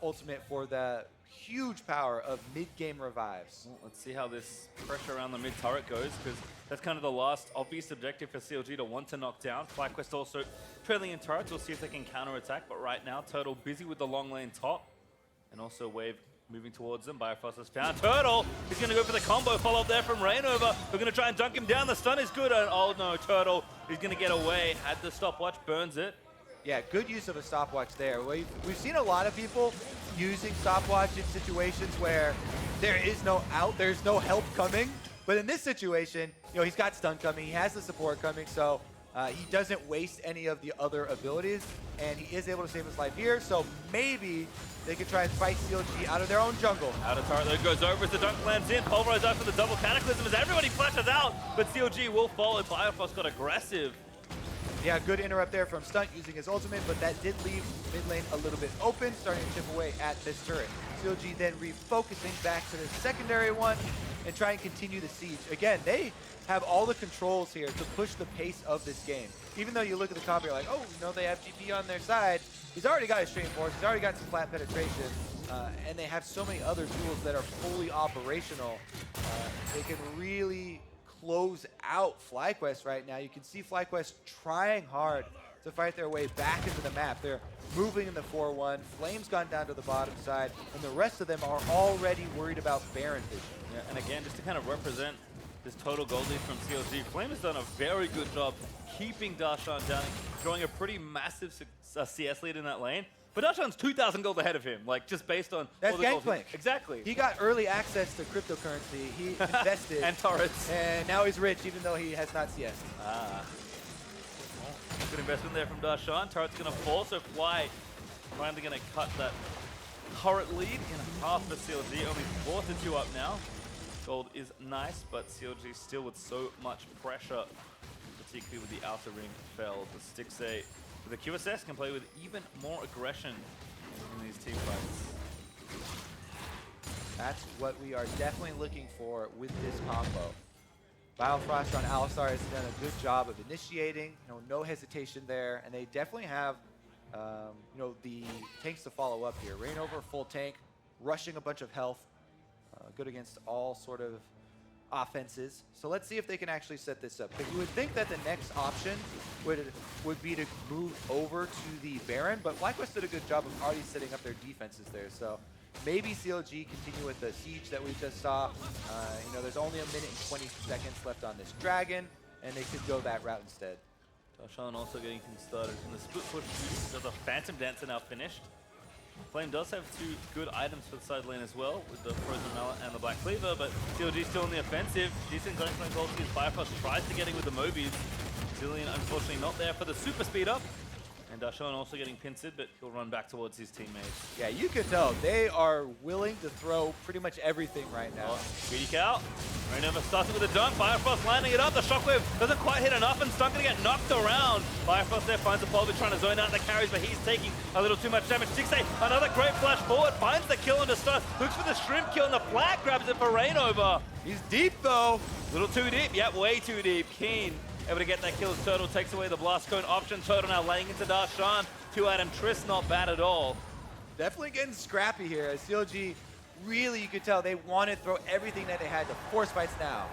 ultimate for the huge power of mid-game revives. Well, let's see how this pressure around the mid turret goes, because that's kind of the last obvious objective for CLG to want to knock down. FlyQuest also trailing in turrets. We'll see if they can counter-attack, but right now Turtle busy with the long lane top, and also Wave moving towards them. Biofrost has found Turtle. He's going to go for the combo follow up there from Reignover. We're going to try and dunk him down. The stun is good, and oh no, Turtle is going to get away. Had the stopwatch, burns it. Yeah, good use of a stopwatch there. We've seen a lot of people using stopwatch in situations where there is no out, there's no help coming. But in this situation, you know, he's got stun coming, he has the support coming, so he doesn't waste any of the other abilities, and he is able to save his life here. So maybe they could try and fight CLG out of their own jungle. Out of turret, though, goes over as the dunk lands in. Pulverize after the double cataclysm as everybody flashes out, but CLG will follow. Biofrost got aggressive. Yeah, good interrupt there from Stunt using his ultimate, but that did leave mid lane a little bit open, starting to chip away at this turret. CLG then refocusing back to the secondary one and try and continue the siege. Again, they have all the controls here to push the pace of this game. Even though you look at the combo, you're like, oh, you know, they have GP on their side. He's already got his Trinity Force, he's already got some flat penetration, and they have so many other tools that are fully operational. They can really close out FlyQuest right now. You can see FlyQuest trying hard to fight their way back into the map. They're moving in the 4-1. Flame's gone down to the bottom side, and the rest of them are already worried about Baron vision. Yeah, and again, just to kind of represent this total gold lead from CLG, Flame has done a very good job keeping Darshan down, drawing a pretty massive CS lead in that lane. But Darshan's 2,000 gold ahead of him, like just based on that's all the Gangplank. Exactly. He got early access to cryptocurrency. He invested. And turrets. And now he's rich, even though he has not CS. Ah. Well, good investment there from Darshan. Turret's going to fall, so Fly finally going to cut that turret lead in half for CLG. Only 4-2 up now. Gold is nice, but CLG still with so much pressure, particularly with the outer ring fell. The Stixxay with the QSS can play with even more aggression in these team fights. That's what we are definitely looking for with this combo. Biofrost on Alistar has done a good job of initiating, you know, no hesitation there, and they definitely have, you know, the tanks to follow up here. Reignover full tank, rushing a bunch of health, good against all sort of offenses. So let's see if they can actually set this up. Because you would think that the next option would be to move over to the Baron, but FlyQuest did a good job of already setting up their defenses there. So Maybe CLG continue with the siege that we just saw. You know, there's only 1 minute and 20 seconds left on this dragon, and they could go that route instead. Darshan also getting things started in the split push. There's a Phantom Dancer now finished. Flame does have 2 good items for the side lane as well, with the Frozen Mallet and the Black Cleaver, but CLG still in the offensive. Decent Gangplank ulti as Biofrost tries to get in with the Mobies. Zilean unfortunately not there for the super speed up. And Darshan also getting pincered, but he'll run back towards his teammates. Yeah, you can tell they are willing to throw pretty much everything right now. Oh, greedy cow. Reignover starting with a dunk. Biofrost lining it up. The shockwave doesn't quite hit enough, and Stunt gonna get knocked around. Biofrost there finds a Polby trying to zone out the carries, but he's taking a little too much damage. Stixxay, another great flash forward, finds the kill on the Stunt, looks for the shrimp kill, and the flag grabs it for Reignover. He's deep though. A little too deep. Yep, way too deep. Keane able to get that kill as Turtle takes away the blast cone option. Turtle now laying into Darshan. 2-item Trist, not bad at all. Definitely getting scrappy here. As CLG, really, you could tell they want to throw everything that they had to force fights now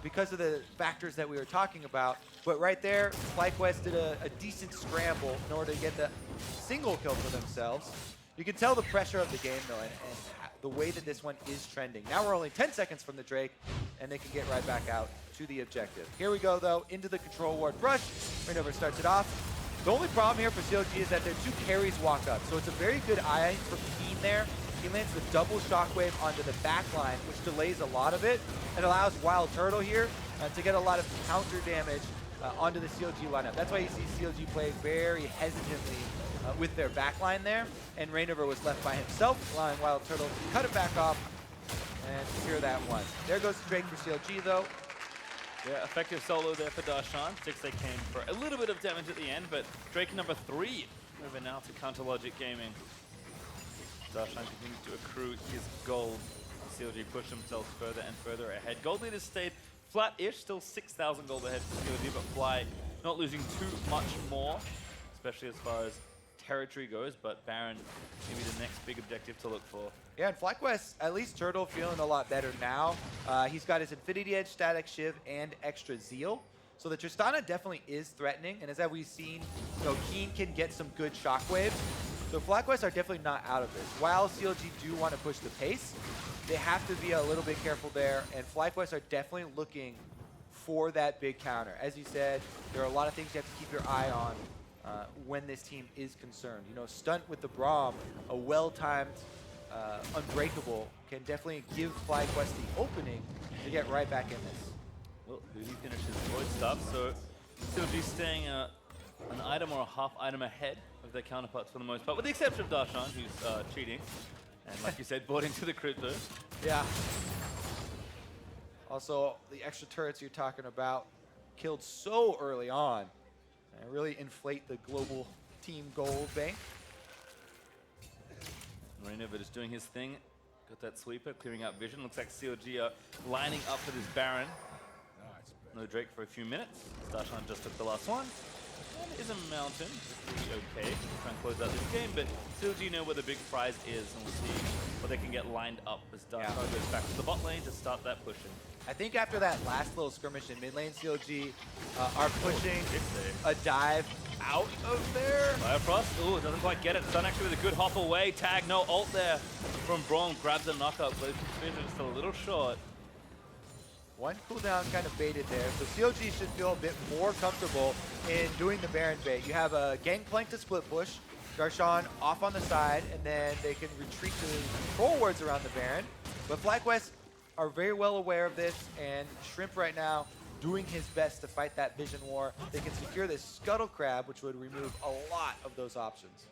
because of the factors that we were talking about. But right there, FlyQuest did a decent scramble in order to get the single kill for themselves. You can tell the pressure of the game, though, and the way that this one is trending. Now we're only 10 seconds from the Drake, and they can get right back out to the objective. Here we go, though, into the control ward brush. Reignover starts it off. The only problem here for CLG is that their 2 carries walk up, so it's a very good eye for Keane there. He lands the double shockwave onto the back line, which delays a lot of it. It allows WILDTURTLE here to get a lot of counter damage onto the CLG lineup. That's why you see CLG play very hesitantly with their backline there, and Reignover was left by himself, allowing WILDTURTLE to cut it back off and secure that one. There goes the Drake for CLG, though. Yeah, effective solo there for Darshan. Stixxay came for a little bit of damage at the end, but Drake number 3 moving now to Counter Logic Gaming. Darshan continues to accrue his gold. CLG push themselves further and further ahead. Gold leaders stayed flat-ish, still 6,000 gold ahead for CLG, but Fly not losing too much more, especially as far as territory goes, but Baron maybe the next big objective to look for. Yeah, and FlyQuest, at least Turtle feeling a lot better now. He's got his Infinity Edge, Static Shiv, and extra Zeal. So the Tristana definitely is threatening, and as we've seen, you know, Keane can get some good shockwaves. So FlyQuest are definitely not out of this. While CLG do want to push the pace, they have to be a little bit careful there, and FlyQuest are definitely looking for that big counter. As you said, there are a lot of things you have to keep your eye on when this team is concerned. You know, Stunt with the Braum, a well-timed Unbreakable, can definitely give FlyQuest the opening to get right back in this. Well, huhi finishes Void stuff, so CLG staying an item or a half item ahead of their counterparts for the most part, with the exception of Darshan, who's cheating. And like you said, bought into the crypto. Yeah. Also, the extra turrets you're talking about killed so early on. And really inflate the global team gold bank. Reignover just doing his thing. Got that sweeper, clearing out vision. Looks like CLG are lining up for this Baron. No Drake for a few minutes. Darshan just took the last one. And it is a mountain. It's pretty okay. Try and close out this game, but CLG know where the big prize is, and we'll see what they can get lined up as Darshan goes back to the bot lane to start that pushing. I think after that last little skirmish in mid lane, CLG are pushing a dive out of there. Biofrost, ooh, doesn't quite get it. Stunt actually with a good hop away. Tag, no ult there from Braum. Grabs a knockup, but it's just a little short. One cooldown kind of baited there, so CLG should feel a bit more comfortable in doing the Baron bait. You have a Gangplank to split push, Darshan off on the side, and then they can retreat to control wards around the Baron. But FlyQuest are very well aware of this, and Shrimp right now doing his best to fight that vision war. They can secure this Scuttle Crab, which would remove a lot of those options.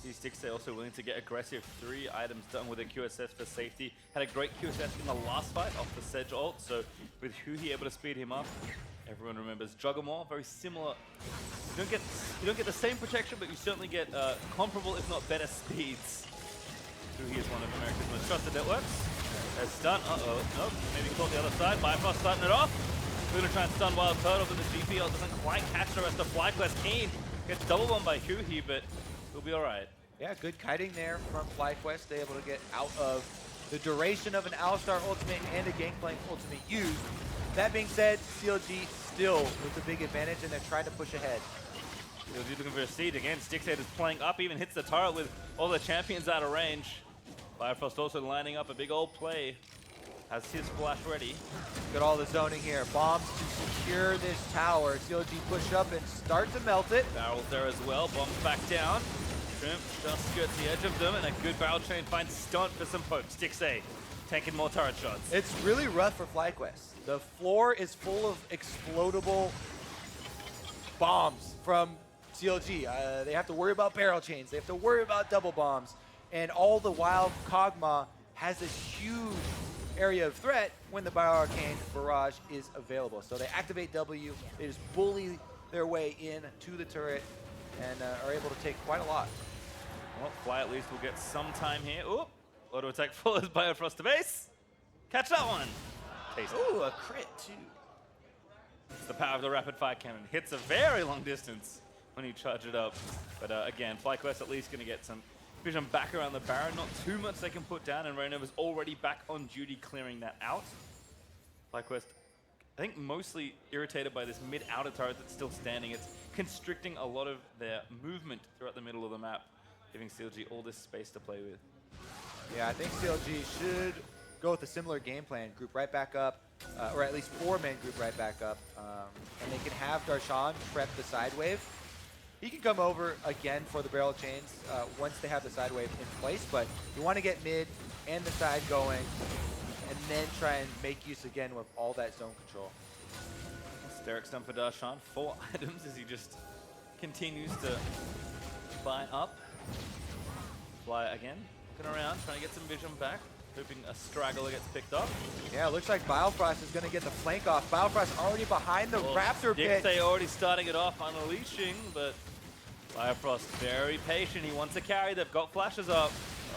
Stixxay also willing to get aggressive. 3 items done with a QSS for safety. Had a great QSS in the last fight off the Sedge ult, so with huhi able to speed him up. Everyone remembers Kog'Maw, very similar. You don't get the same protection, but you certainly get comparable, if not better, speeds. huhi is one of America's most trusted networks. As Stunt, nope, maybe caught the other side. Biofrost starting it off. We're gonna try and stun WILDTURTLE, but the GPL doesn't quite catch the rest of FlyQuest. Keane gets double bombed by huhi, but he'll be all right. Yeah, good kiting there from FlyQuest. They're able to get out of the duration of an Alistar ultimate and a Gangplank ultimate used. That being said, CLG still with the big advantage, and they're trying to push ahead. CLG looking for a seed again. Stixxay is playing up, even hits the turret with all the champions out of range. Biofrost also lining up a big old play. Has his flash ready. Got all the zoning here. Bombs to secure this tower. CLG push up and start to melt it. Barrels there as well. Bombs back down. Shrimp just skirts the edge of them, and a good barrel chain finds Stunt for some poke. Stixxay taking more turret shots. It's really rough for FlyQuest. The floor is full of explodable bombs from CLG. They have to worry about barrel chains. They have to worry about double bombs. And all the while, Kog'Maw has this huge area of threat when the Bioarcane barrage is available. So they activate W, they just bully their way in to the turret and are able to take quite a lot. Well, Fly at least will get some time here. Ooh, auto attack follows Biofrost to base. Catch that one. Taste. Ooh, a crit too. It's the power of the rapid fire cannon. Hits a very long distance when you charge it up. But again, FlyQuest at least going to get some vision back around the Baron. Not too much they can put down, and Reignover's already back on duty clearing that out. FlyQuest, I think, mostly irritated by this mid-outer turret that's still standing. It's constricting a lot of their movement throughout the middle of the map, giving CLG all this space to play with. Yeah, I think CLG should go with a similar game plan. Group right back up, or at least 4-man group right back up. And they can have Darshan prep the side wave. He can come over again for the barrel chains once they have the side wave in place, but you want to get mid and the side going, and then try and make use again with all that zone control. Steric stun for Darshan, 4 items as he just continues to buy up. Fly again, looking around, trying to get some vision back, hoping a straggler gets picked up. Yeah, it looks like Biofrost is going to get the flank off. Biofrost already behind the Raptor pit. Stixxay already starting it off, unleashing, but Biofrost very patient. He wants to carry. They've got flashes up.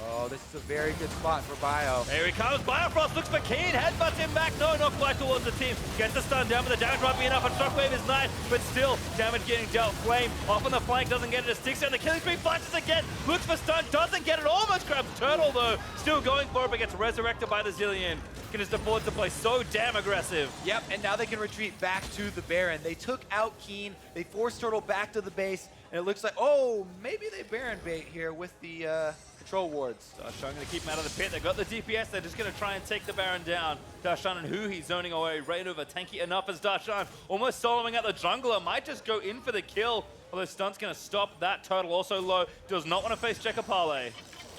Oh, this is a very good spot for Bio. Here he comes. Biofrost looks for Keane. Headbutts him back. No, not quite towards the team. Gets the stun down, but the damage might be enough. And Shockwave is nice, but still damage getting dealt. Flame off on the flank, doesn't get it. Stixxay, the killing spree flashes again. Looks for stun, doesn't get it. Almost grabs Turtle though. Still going for it, but gets resurrected by the Zilean. Can just afford to play so damn aggressive. Yep, and now they can retreat back to the Baron. They took out Keane. They forced Turtle back to the base, and it looks like, oh, maybe they Baron bait here with the control wards. Darshan going to keep him out of the pit. They got the DPS. They're just going to try and take the Baron down. Darshan and huhi zoning away. Reignover tanky enough as Darshan almost soloing out the jungler. Might just go in for the kill. Although Stunt's going to stop that. Turtle also low. Does not want to face Checker Parlay.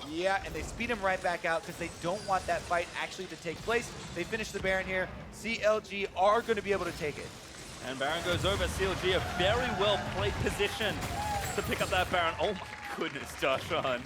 Yeah, and they speed him right back out because they don't want that fight actually to take place. They finish the Baron here. CLG are going to be able to take it. And Baron goes over. CLG a very well played position to pick up that Baron. Oh my goodness, Darshan.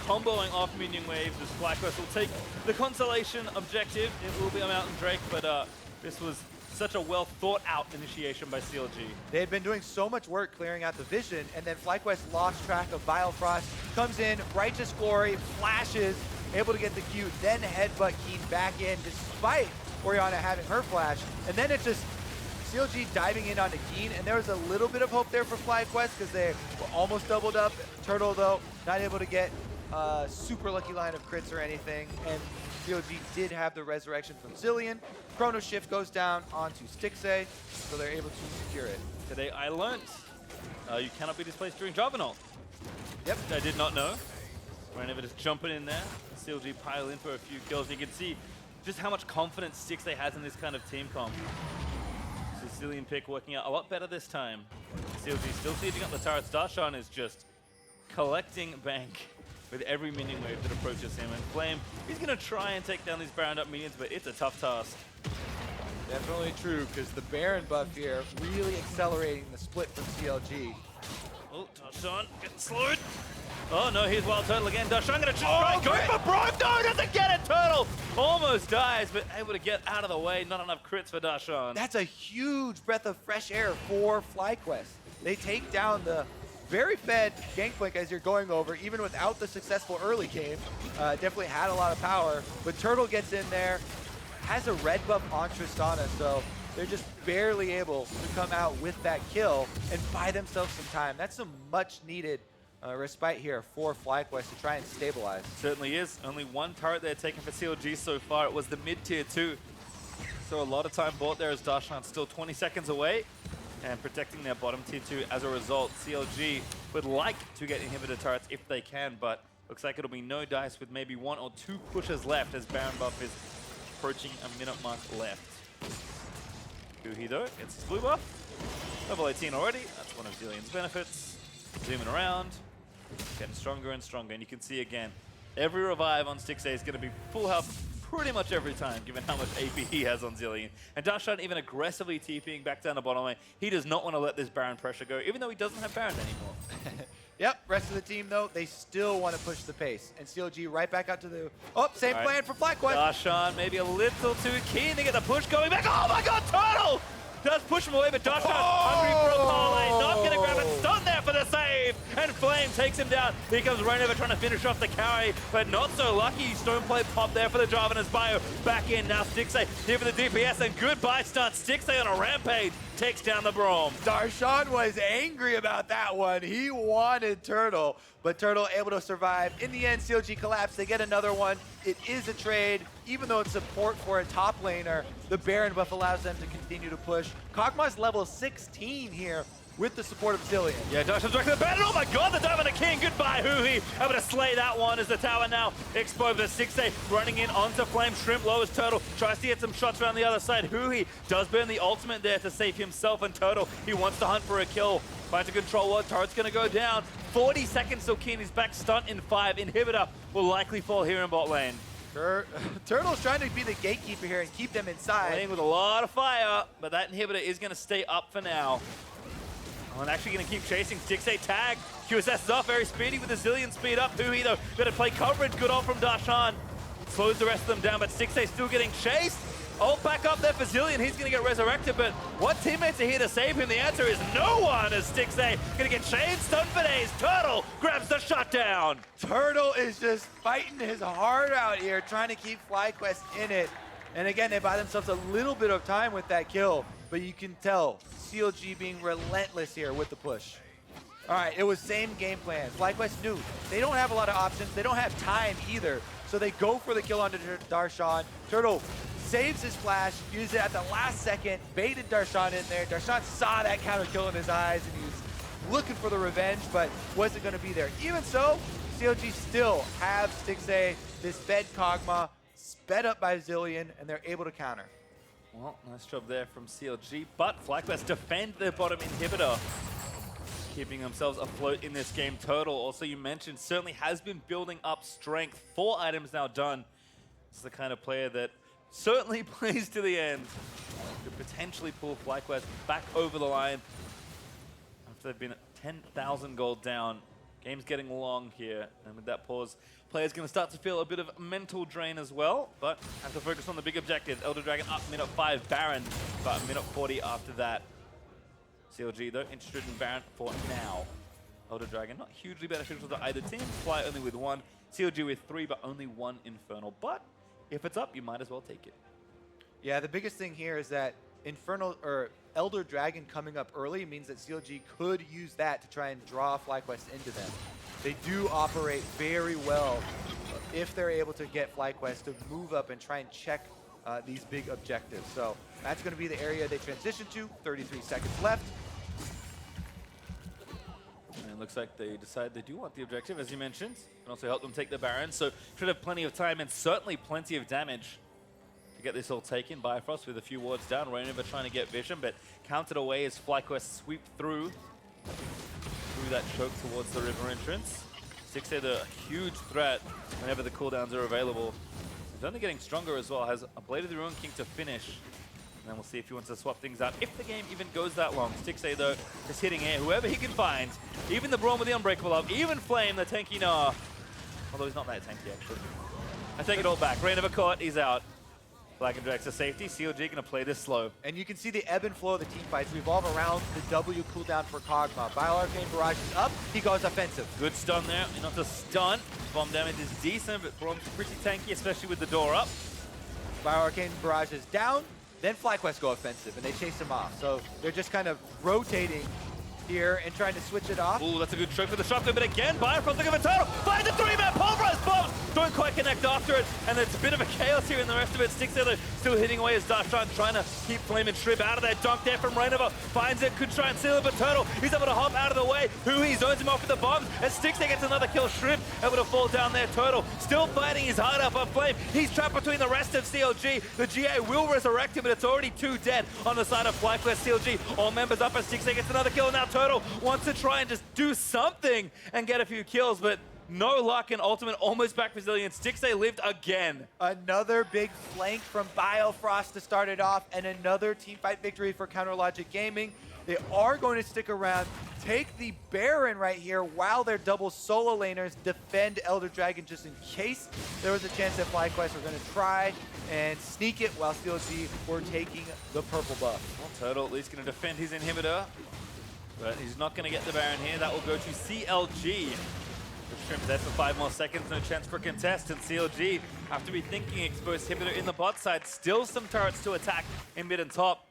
Comboing off minion waves as FlyQuest will take the consolation objective. It will be a Mountain Drake, but this was such a well thought out initiation by CLG. They had been doing so much work clearing out the vision, and then FlyQuest lost track of Biofrost. Comes in, Righteous Glory, flashes, able to get the Q, then headbutt Keane back in despite Orianna having her flash. And then it's just CLG diving in onto Keane, and there was a little bit of hope there for FlyQuest because they were almost doubled up. Turtle, though, not able to get a super lucky line of crits or anything, and CLG did have the resurrection from Zilean. Chrono Shift goes down onto Stixxay, so they're able to secure it. Today I learnt you cannot be displaced during Jarvan ult. Yep. I did not know. Reignover just jumping in there. CLG pile in for a few kills. You can see just how much confidence Stixxay has in this kind of team comp. So Zilean pick working out a lot better this time. CLG still sieging up the turrets. Darshan is just collecting bank with every minion wave that approaches him. And Flame, he's going to try and take down these Baron up minions, but it's a tough task. Definitely true, because the Baron buff here really accelerating the split from CLG. Oh, Darshan getting slowed. Oh no, here's WILDTURTLE again. Darshan gonna try going for Braum. No, doesn't get it. Turtle almost dies, but able to get out of the way. Not enough crits for Darshan. That's a huge breath of fresh air for FlyQuest. They take down the very fed Gangplank as you're going over, even without the successful early game. Definitely had a lot of power, but Turtle gets in there, has a red buff on Tristana, so they're just barely able to come out with that kill and buy themselves some time. That's some much needed respite here for FlyQuest to try and stabilize. Certainly is. Only one turret they're taking for CLG so far. It was the mid-tier 2. So a lot of time bought there as Darshan still 20 seconds away and protecting their bottom tier 2 as a result. CLG would like to get inhibitor turrets if they can, but Looks like it'll be no dice with maybe 1 or 2 pushes left as Baron buff is approaching a minute mark left. Huhi though gets his blue buff. Level 18 already. That's one of Zilean's benefits. Zooming around. Getting stronger and stronger. And you can see again, every revive on Stixxay is going to be full health pretty much every time, given how much AP he has on Zilean. And Darshan even aggressively TPing back down the bottom lane. He does not want to let this Baron pressure go, even though he doesn't have Baron anymore. Yep, rest of the team, though, they still want to push the pace. And CLG right back out to the... Oh, same plan for FlyQuest. Darshan maybe a little too keen to get the push going back. Oh my god, Turtle! Does push him away, but Darshan hungry for a parlay, not going to grab it. Stunt there for the save! And Flame takes him down. Here comes Reignover trying to finish off the carry, but not so lucky. Stoneplay pop there for the Jarvan as Bio back in. Now Stixxay here for the DPS, and goodbye Stunt. Stixxay on a rampage takes down the Braum. Darshan was angry about that one. He wanted Turtle, but Turtle able to survive. In the end, CLG collapsed. They get another one. It is a trade. Even though it's support for a top laner, the Baron buff allows them to continue to push. Kog'Maw's level 16 here with the support of Zilean. Yeah, Darshan's back to the Baron. Oh my god, the dive on the King. Goodbye, huhi. Able to slay that one as the tower now exposed. The Stixxay running in onto Flame. Shrimp lowers Turtle. Tries to get some shots around the other side. Huhi does burn the ultimate there to save himself and Turtle. He wants to hunt for a kill. Finds a controller. Turret's going to go down. 40 seconds till Keane is back. Stunt in 5. Inhibitor will likely fall here in bot lane. Turtle's trying to be the gatekeeper here and keep them inside. Playing with a lot of fire, but that inhibitor is going to stay up for now. And actually going to keep chasing. Stixxay tag. QSS is off, very speedy with the Zilean speed up. Huhi though, better play coverage. Good ult from Darshan. Slows the rest of them down, but Stixxay still getting chased. Ult back up there for Zilean. He's going to get resurrected, but what teammates are here to save him? The answer is no one, as Stixxay going to get chained. Stun for days. Turtle grabs the shutdown. Turtle is just fighting his heart out here, trying to keep FlyQuest in it. And again, they buy themselves a little bit of time with that kill, but you can tell CLG being relentless here with the push. All right, it was same game plan. FlyQuest knew they don't have a lot of options. They don't have time either, so they go for the kill onto Darshan. Turtle saves his flash, uses it at the last second, baited Darshan in there. Darshan saw that counter kill in his eyes, and he was looking for the revenge, but wasn't going to be there. Even so, CLG still have Stixxay, this fed Kog'Maw, sped up by Zilean, and they're able to counter. Well, nice job there from CLG, but FlyQuest defend their bottom inhibitor, keeping themselves afloat in this game. Turtle, also you mentioned, certainly has been building up strength. 4 items now done. It's the kind of player that certainly plays to the end. Could potentially pull FlyQuest back over the line after they've been 10,000 gold down. Game's getting long here, and with that pause, players going to start to feel a bit of mental drain as well, but have to focus on the big objectives. Elder Dragon up minute 5, Baron about minute 40 after that. CLG though, interested in Baron for now. Elder Dragon not hugely beneficial to either team. Fly only with 1, CLG with 3, but only 1 Infernal. But if it's up, you might as well take it. Yeah, the biggest thing here is that Infernal or Elder Dragon coming up early means that CLG could use that to try and draw FlyQuest into them. They do operate very well if they're able to get FlyQuest to move up and try and check these big objectives. So that's going to be the area they transition to. 33 seconds left. And it looks like they decide they do want the objective, as you mentioned. Can also help them take the Baron, so should have plenty of time and certainly plenty of damage to get this all taken. Biofrost with a few wards down. Reignover trying to get vision, but counted away as FlyQuest sweep through that choke towards the river entrance. Stixxay, the huge threat whenever the cooldowns are available. He's only getting stronger as well. Has a Blade of the Ruin King to finish. And then we'll see if he wants to swap things out, if the game even goes that long. Stixxay, though, just hitting air, whoever he can find. Even the Braum with the Unbreakable up, even Flame, the tanky Gnar. Although he's not that tanky, actually. I take it all back. Reignover caught, he's out. Black and Drax to safety. CLG going to play this slow. And you can see the ebb and flow of the team fights revolve around the W cooldown for Kog'Maw. Bioarcane Barrage is up, he goes offensive. Good stun there, not to stun. Bomb damage is decent, but Braum's pretty tanky, especially with the door up. Bioarcane Barrage is down, then FlyQuest go offensive, and they chase him off. So they're just kind of rotating here and trying to switch it off. Ooh, that's a good stroke for the shotgun, but again, Biofrost looking for turtle. Finds a 3-man pulverized bombs. Don't quite connect after it, and it's a bit of a chaos here in the rest of it. Stixxay still hitting away as Darshan trying to keep Flame and Shrimp out of there. Dunk there from Reignover. Finds it, could try and seal it, but Turtle, he's able to hop out of the way. Huhi zones him off with the bombs, and Stixxay gets another kill. Shrimp able to fall down there. Turtle still fighting his heart up on Flame. He's trapped between the rest of CLG. The GA will resurrect him, but it's already 2 dead on the side of FlyQuest CLG. All members up as Stixxay gets another kill, and now Turtle wants to try and just do something and get a few kills, but no luck, and ultimate almost back for Zilean. Stixxay lived again. Another big flank from Biofrost to start it off, and another teamfight victory for Counterlogic Gaming. They are going to stick around, take the Baron right here while their double solo laners defend Elder Dragon just in case there was a chance that FlyQuest were going to try and sneak it while CLG were taking the purple buff. Well, Turtle at least going to defend his inhibitor, but he's not going to get the Baron here. That will go to CLG. The Shrimp there for 5 more seconds, no chance for contest, and CLG have to be thinking exposed inhibitor in the bot side. Still some turrets to attack in mid and top.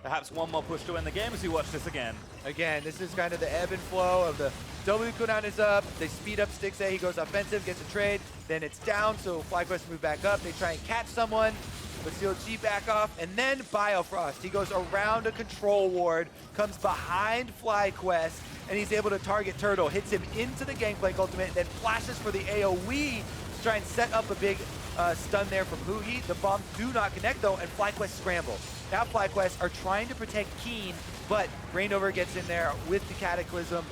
Perhaps one more push to win the game as we watch this again. Again, this is kind of the ebb and flow of the W cooldown is up, they speed up Stixxay, he goes offensive, gets a trade, then it's down, so FlyQuest move back up, they try and catch someone, but CLG back off, and then Biofrost, he goes around a control ward, comes behind FlyQuest, and he's able to target Turtle, hits him into the Gangplank ultimate, and then flashes for the AoE to try and set up a big stun there from huhi. The bombs do not connect though, and FlyQuest scramble. Now FlyQuest are trying to protect Keane, but Reignover gets in there with the Cataclysm.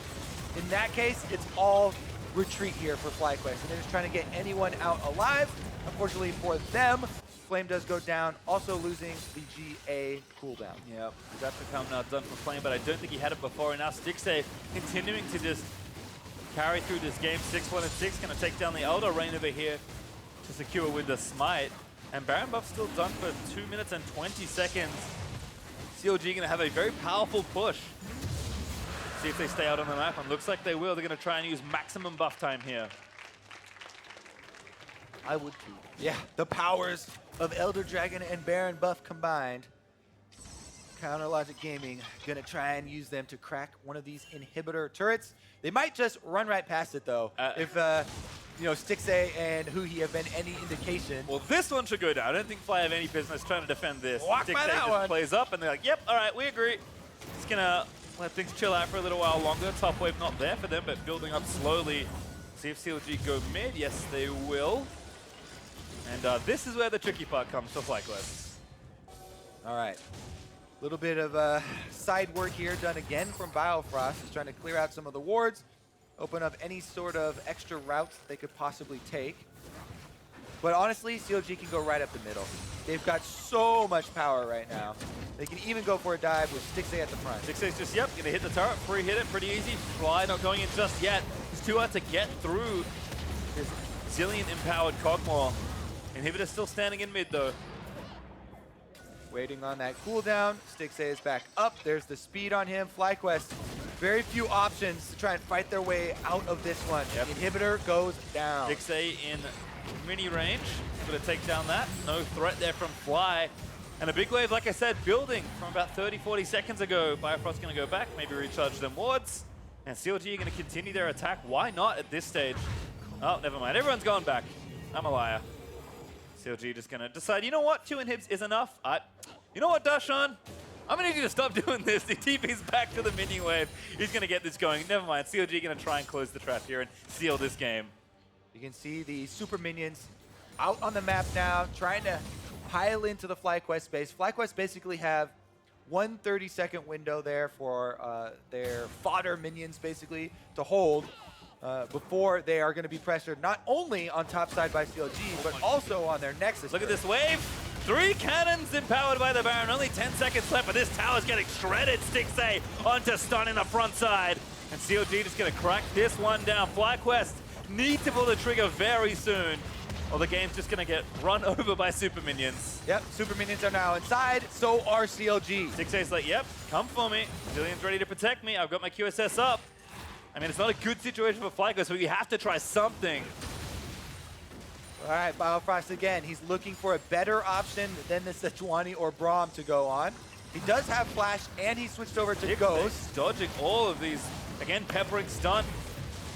In that case, it's all retreat here for FlyQuest, and they're just trying to get anyone out alive. Unfortunately for them, Flame does go down, also losing the GA cooldown. Yep, that's become now done for Flame, but I don't think he had it before, and now Stixxay continuing to just carry through this game. 6-1 and 6, gonna take down the Elder. Reignover here to secure with the smite. And Baron buff still done for 2 minutes and 20 seconds. CLG gonna have a very powerful push. See if they stay out on the map, and looks like they will. They're gonna try and use maximum buff time here. I would too. Yeah, the powers of Elder Dragon and Baron buff combined. Counterlogic Gaming gonna try and use them to crack one of these inhibitor turrets. They might just run right past it though. If you know, Stixxay and huhi have been any indication. Well, this one should go down. I don't think Fly have any business trying to defend this. Walk by Stixxay that just one. plays up, and they're like, yep, all right, we agree. Just gonna let things chill out for a little while longer. Top wave not there for them, but building up slowly. See if CLG go mid. Yes, they will. And this is where the tricky part comes for FlyQuest. All right. A little bit of side work here done again from Biofrost. He's trying to clear out some of the wards, open up any sort of extra routes they could possibly take. But honestly, CLG can go right up the middle. They've got so much power right now. They can even go for a dive with Stixxay at the front. Stixxay's just, yep, gonna hit the turret, free hit it, pretty easy. Fly not going in just yet. It's too hard to get through this Zilean-empowered Kog'Maw. Inhibitor still standing in mid though. Waiting on that cooldown. Stixxay is back up. There's the speed on him. FlyQuest, very few options to try and fight their way out of this one. Yep. Inhibitor goes down. Stixxay in mini range. Gonna take down that. No threat there from Fly. And a big wave, like I said, building from about 30-40 seconds ago. Biofrost's gonna go back, maybe recharge them wards. And CLG are gonna continue their attack. Why not at this stage? Oh, never mind. Everyone's gone back. I'm a liar. CLG just gonna decide, you know what? 2 inhibs is enough. You know what, Darshan? I'm gonna need you to stop doing this. The TP's back to the mini wave. He's gonna get this going. Never mind. CLG gonna try and close the trap here and seal this game. You can see the super minions out on the map now, trying to pile into the FlyQuest space. FlyQuest basically have 1 30-second window there for their fodder minions basically to hold before they are going to be pressured not only on top side by CLG, but also on their Nexus. Look at this wave. 3 cannons empowered by the Baron. Only 10 seconds left, but this tower's getting shredded. Stixxay onto Stunt in the front side. And CLG just going to crack this one down. FlyQuest need to pull the trigger very soon, or the game's just going to get run over by super minions. Yep, super minions are now inside, so are CLG. Stixxay's like, yep, come for me. Zilean's ready to protect me. I've got my QSS up. I mean, it's not a good situation for FlyQuest, so we have to try something. All right, Biofrost again. He's looking for a better option than the Sejuani or Braum to go on. He does have Flash, and he switched over to Ghost. Dodging all of these. Again, peppering Stunt.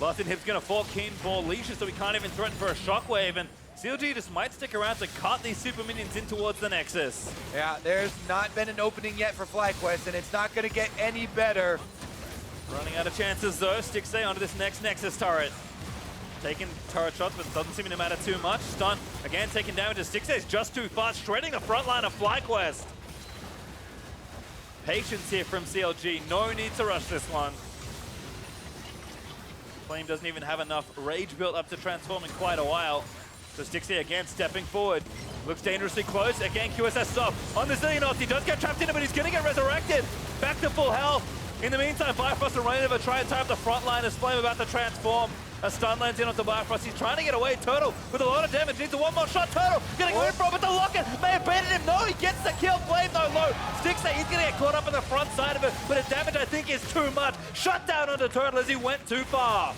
Last inhib's going to fall Keane for leashes, so we can't even threaten for a shockwave. And CLG just might stick around to cut these super minions in towards the Nexus. Yeah, there's not been an opening yet for FlyQuest, and it's not going to get any better. Running out of chances, though. Stixxay onto this next Nexus turret. Taking turret shots, but it doesn't seem to matter too much. Stunt, again, taking damage as Stixxay's just too fast, shredding the front line of FlyQuest. Patience here from CLG. No need to rush this one. Flame doesn't even have enough rage built up to transform in quite a while. So Stixxay again stepping forward. Looks dangerously close. Again, QSS stop on the Zilean. He does get trapped in it, but he's going to get resurrected. Back to full health. In the meantime, Biofrost and Reignover try and tie up the front line as Flame about to transform. A stun lands in onto Biofrost. He's trying to get away. Turtle with a lot of damage. Needs a one more shot. Turtle gonna go in for it, but the locket may have baited him. No, he gets the kill. Flame though low. Stixxay, he's gonna get caught up in the front side of it, but the damage I think is too much. Shut down onto Turtle as he went too far.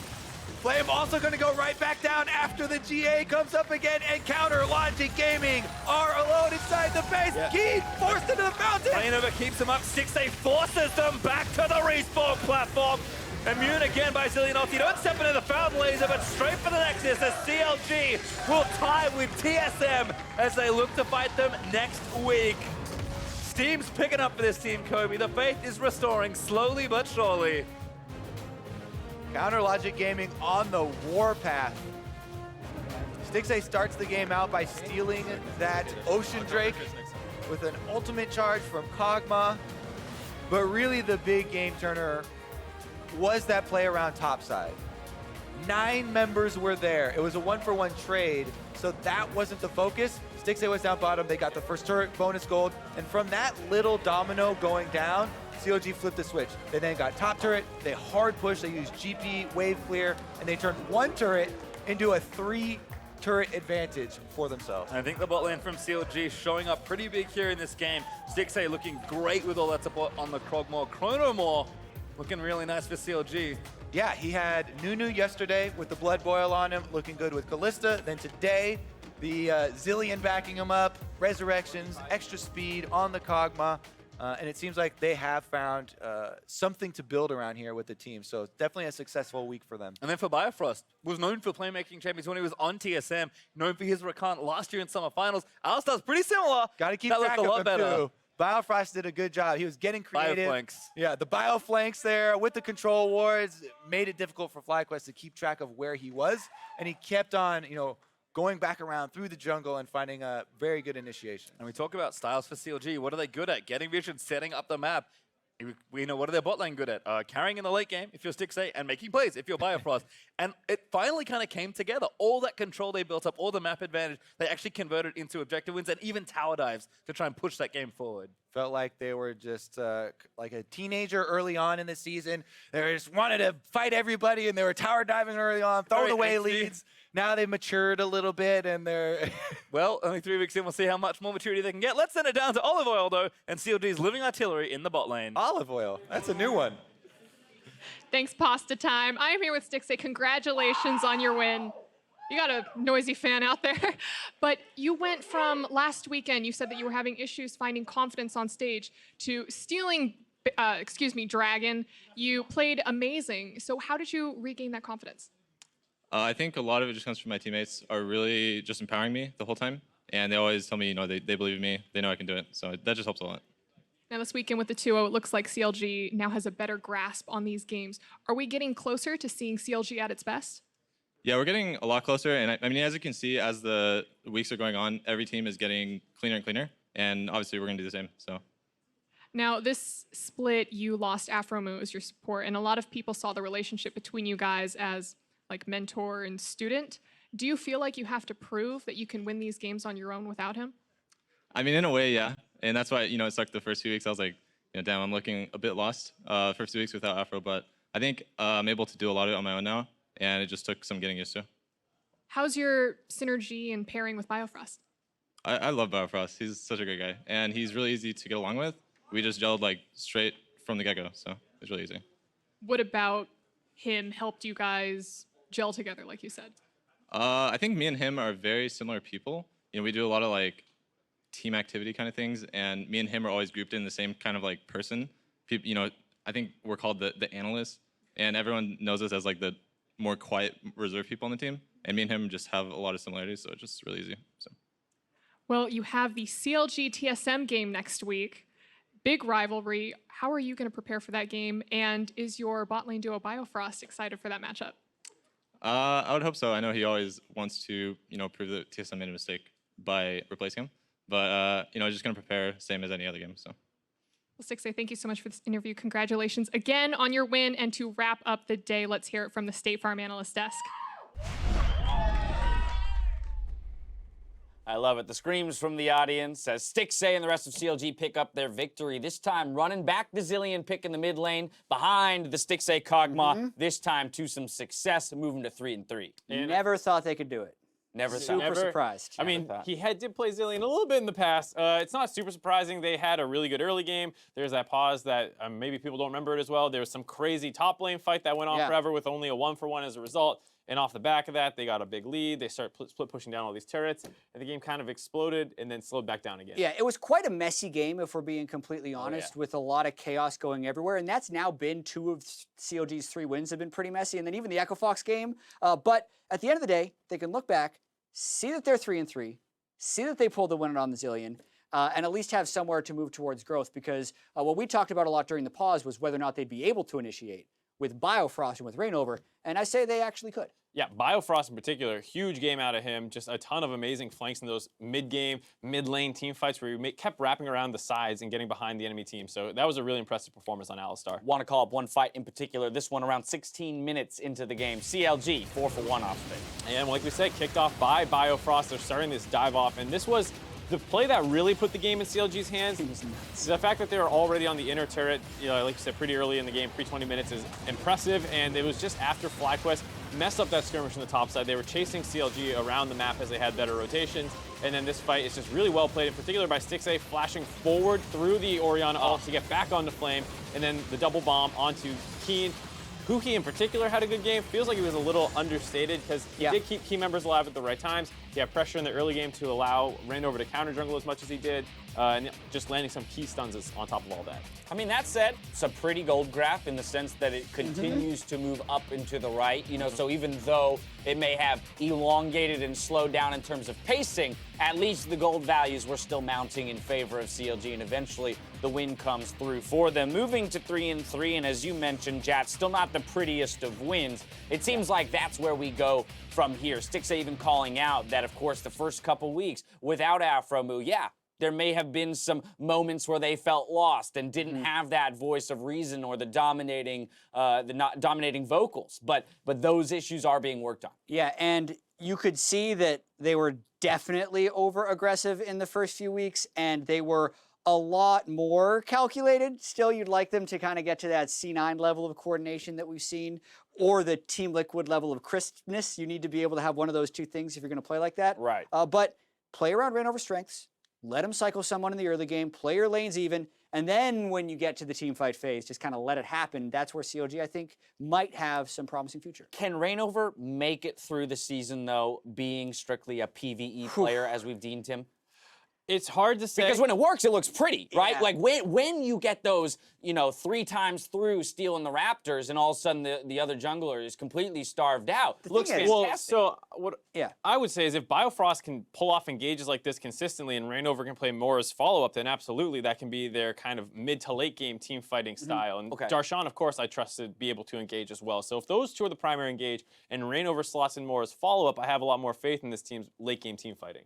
Flame also going to go right back down after the GA comes up again, and counter Logic Gaming are alone inside the base. Yeah. Keane forced into the fountain. Reignover keeps him up. Stixxay forces them back to the respawn platform. Immune again by Zilean. He don't step into the fountain laser, but straight for the Nexus as CLG will tie with TSM as they look to fight them next week. Steam's picking up for this team, Kobe. The faith is restoring slowly but surely. Counter Logic Gaming on the warpath. Stixxay starts the game out by stealing that Ocean Drake with an ultimate charge from Kog'Maw. But really the big game turner was that play around topside. 9 members were there. It was a 1-for-1 trade, so that wasn't the focus. Stixxay was down bottom. They got the first turret, bonus gold, and from that little domino going down, CLG flipped the switch. They then got top turret, they hard push, they used GP, wave clear, and they turned 1 turret into a 3-turret advantage for themselves. I think the bot lane from CLG showing up pretty big here in this game. Stixxay looking great with all that support on the Kog'Maw. Chronomore looking really nice for CLG. Yeah, he had Nunu yesterday with the Blood Boil on him, looking good with Callista. Then today, the Zilean backing him up, resurrections, extra speed on the Kog'Maw. And it seems like they have found something to build around here with the team. So definitely a successful week for them. And then for Biofrost, was known for playmaking champions when he was on TSM, known for his Rakan last year in Summer Finals. Alistar's pretty similar. Got to keep that track looked a of lot them better. too. Biofrost did a good job. He was getting creative. Bioflanks. Yeah, the bioflanks there with the control wards made it difficult for FlyQuest to keep track of where he was. And he kept on, going back around through the jungle and finding a very good initiation. And we talk about styles for CLG. What are they good at? Getting vision, setting up the map. We know what are their bot lane good at? Carrying in the late game if you're Stixxay, and making plays if you're Biofrost. And it finally kind of came together. All that control they built up, all the map advantage, they actually converted into objective wins and even tower dives to try and push that game forward. Felt like they were just like a teenager early on in the season. They just wanted to fight everybody, and they were tower diving early on, throwing away leads. Now they've matured a little bit, and they're... Well, only 3 weeks in, we'll see how much more maturity they can get. Let's send it down to Olive Oil, though, and CLG's living artillery in the bot lane. Olive oil. That's a new one. Thanks, Pasta Time. I am here with Stixxay. Congratulations on your win. You got a noisy fan out there. But you went from last weekend, you said that you were having issues finding confidence on stage, to stealing, Dragon. You played amazing. So how did you regain that confidence? I think a lot of it just comes from my teammates are really just empowering me the whole time. And they always tell me, they believe in me. They know I can do it. So that just helps a lot. Now this weekend with the 2-0, it looks like CLG now has a better grasp on these games. Are we getting closer to seeing CLG at its best? Yeah, we're getting a lot closer. And I mean, as you can see, as the weeks are going on, every team is getting cleaner and cleaner. And obviously we're going to do the same. So. Now, this split, you lost Afromu as your support, and a lot of people saw the relationship between you guys as like mentor and student. Do you feel like you have to prove that you can win these games on your own without him? I mean, in a way, yeah. And that's why, it sucked the first few weeks. I was like, damn, I'm looking a bit lost first 2 weeks without Afro. But I think I'm able to do a lot of it on my own now. And it just took some getting used to. How's your synergy and pairing with Biofrost? I love Biofrost. He's such a great guy. And he's really easy to get along with. We just gelled like straight from the get-go. So it's really easy. What about him helped you guys gel together, like you said? I think me and him are very similar people. We do a lot of like team activity kind of things, and me and him are always grouped in the same kind of like person. People, you know, I think we're called the analysts, and everyone knows us as like the more quiet, reserved people on the team. And me and him just have a lot of similarities, so it's just really easy. So. Well, you have the CLG TSM game next week. Big rivalry. How are you going to prepare for that game? And is your bot lane duo Biofrost excited for that matchup? I would hope so. I know he always wants to, you know, prove that TSM made a mistake by replacing him. But, you know, just going to prepare same as any other game, so. Well, Stixxay, thank you so much for this interview. Congratulations again on your win. And to wrap up the day, let's hear it from the State Farm analyst desk. I love it. The screams from the audience as Stixxay and the rest of CLG pick up their victory. This time running back the Zilean pick in the mid lane behind the Stixxay Kog'Maw. This time to some success, moving to 3-3. Never thought they could do it. Never Super surprised. I mean, he did play Zilean a little bit in the past. It's not super surprising. They had a really good early game. There's that pause that maybe people don't remember it as well. There was some crazy top lane fight that went on forever with only a 1-for-1 as a result. And off the back of that, they got a big lead. They start split pushing down all these turrets, and the game kind of exploded and then slowed back down again. Yeah, it was quite a messy game, if we're being completely honest, with a lot of chaos going everywhere. And that's now been 2 of CLG's 3 wins have been pretty messy, and then even the Echo Fox game. But at the end of the day, they can look back, see that they're 3-3, see that they pulled the winner on the Zilean, and at least have somewhere to move towards growth. Because what we talked about a lot during the pause was whether or not they'd be able to initiate with Biofrost and with Reignover, and I say they actually could. Yeah, Biofrost in particular, huge game out of him. Just a ton of amazing flanks in those mid-game, mid-lane team fights where he kept wrapping around the sides and getting behind the enemy team. So that was a really impressive performance on Alistar. Want to call up one fight in particular, this one around 16 minutes into the game. CLG, 4-for-1 off of it. And like we said, kicked off by Biofrost. They're starting this dive off, and this was the play that really put the game in CLG's hands. The fact that they were already on the inner turret, you know, like you said, pretty early in the game, pre-20 minutes is impressive, and it was just after FlyQuest messed up that skirmish from the top side. They were chasing CLG around the map as they had better rotations, and then this fight is just really well played, in particular by Stixxay flashing forward through the Orianna ult to get back onto Flame, and then the double bomb onto Keane. Huhi in particular had a good game. Feels like he was a little understated because he did keep key members alive at the right times. He had pressure in the early game to allow Reignover to counter jungle as much as he did, and just landing some key stuns on top of all that. I mean, that said, it's a pretty gold graph in the sense that it continues to move up and to the right. You know, so even though it may have elongated and slowed down in terms of pacing, at least the gold values were still mounting in favor of CLG, and eventually the win comes through for them. Moving to 3-3, and as you mentioned, Jat, still not the prettiest of wins. It seems like that's where we go from here. Stixxay even calling out that, of course, the first couple weeks without Afromu, there may have been some moments where they felt lost and didn't have that voice of reason or the dominating vocals, but those issues are being worked on. Yeah, and you could see that they were definitely over-aggressive in the first few weeks, and they were a lot more calculated. Still, you'd like them to kind of get to that C9 level of coordination that we've seen, or the Team Liquid level of crispness. You need to be able to have one of those two things if you're going to play like that. Right. But play around Reignover strengths, let him cycle someone in the early game, play your lanes even, and then when you get to the team fight phase, just kind of let it happen. That's where CLG, I think, might have some promising future. Can Reignover make it through the season, though, being strictly a PvE player as we've deemed him? It's hard to say. Because when it works, it looks pretty, right? Yeah. Like when you get those, 3 times through stealing the Raptors and all of a sudden the other jungler is completely starved out. Looks thing is- fantastic. So what I would say is if Biofrost can pull off engages like this consistently and Reignover can play more as follow-up, then absolutely that can be their kind of mid to late game team fighting style. And Darshan, of course, I trust to be able to engage as well. So if those two are the primary engage and Reignover slots in more as follow-up, I have a lot more faith in this team's late game team fighting.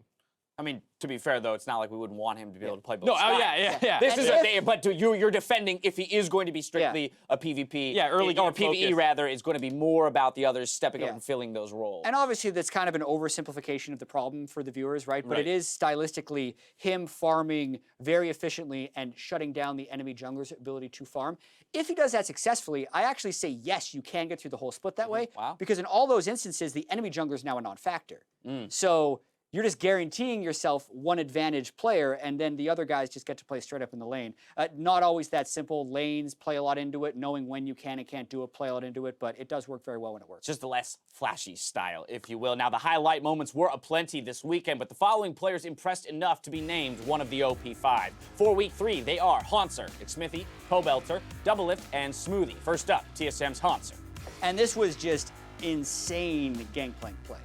I mean, to be fair, though, it's not like we wouldn't want him to be able to play both No, sides. yeah. This is a day, but you're defending if he is going to be strictly a PvP. Yeah, early or game PvE focus. rather, is going to be more about the others stepping up and filling those roles. And obviously, that's kind of an oversimplification of the problem for the viewers, right? But it is stylistically him farming very efficiently and shutting down the enemy jungler's ability to farm. If he does that successfully, I actually say yes, you can get through the whole split that way. Wow. Because in all those instances, the enemy jungler is now a non-factor. So you're just guaranteeing yourself one advantage player, and then the other guys just get to play straight up in the lane. Not always that simple. Lanes play a lot into it, knowing when you can and can't do it, play a lot into it, but it does work very well when it works. Just the less flashy style, if you will. Now, the highlight moments were aplenty this weekend, but the following players impressed enough to be named one of the OP5. For week 3, they are Hauntzer, Xmithie, Pobelter, Doublelift, and Smoothie. First up, TSM's Hauntzer. And this was just insane Gangplank play.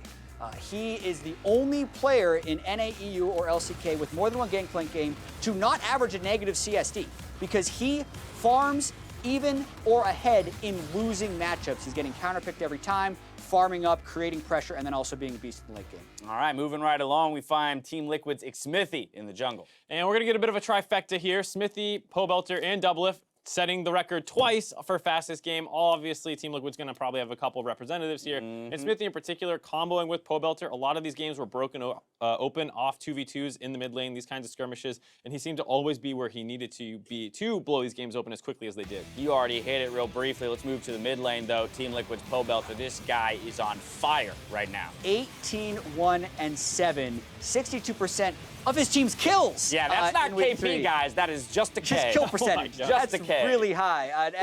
He is the only player in NAEU or LCK with more than one Gangplank game to not average a negative CSD, because he farms even or ahead in losing matchups. He's getting counterpicked every time, farming up, creating pressure, and then also being a beast in the late game. All right, moving right along, we find Team Liquid's Xmithie in the jungle. And we're going to get a bit of a trifecta here. Smithie, Pobelter, and Doublelift setting the record twice for fastest game. Obviously, Team Liquid's going to probably have a couple of representatives here. And Smithie in particular, comboing with Pobelter. A lot of these games were broken open off 2v2s in the mid lane, these kinds of skirmishes, and he seemed to always be where he needed to be to blow these games open as quickly as they did. You already hit it real briefly. Let's move to the mid lane, though. Team Liquid's Pobelter. This guy is on fire right now. 18-1-7, 62% of his team's kills. Yeah, that's not in week KP, 3. guys. That is just a K. Just kill percentage. Just That's a K. really high. And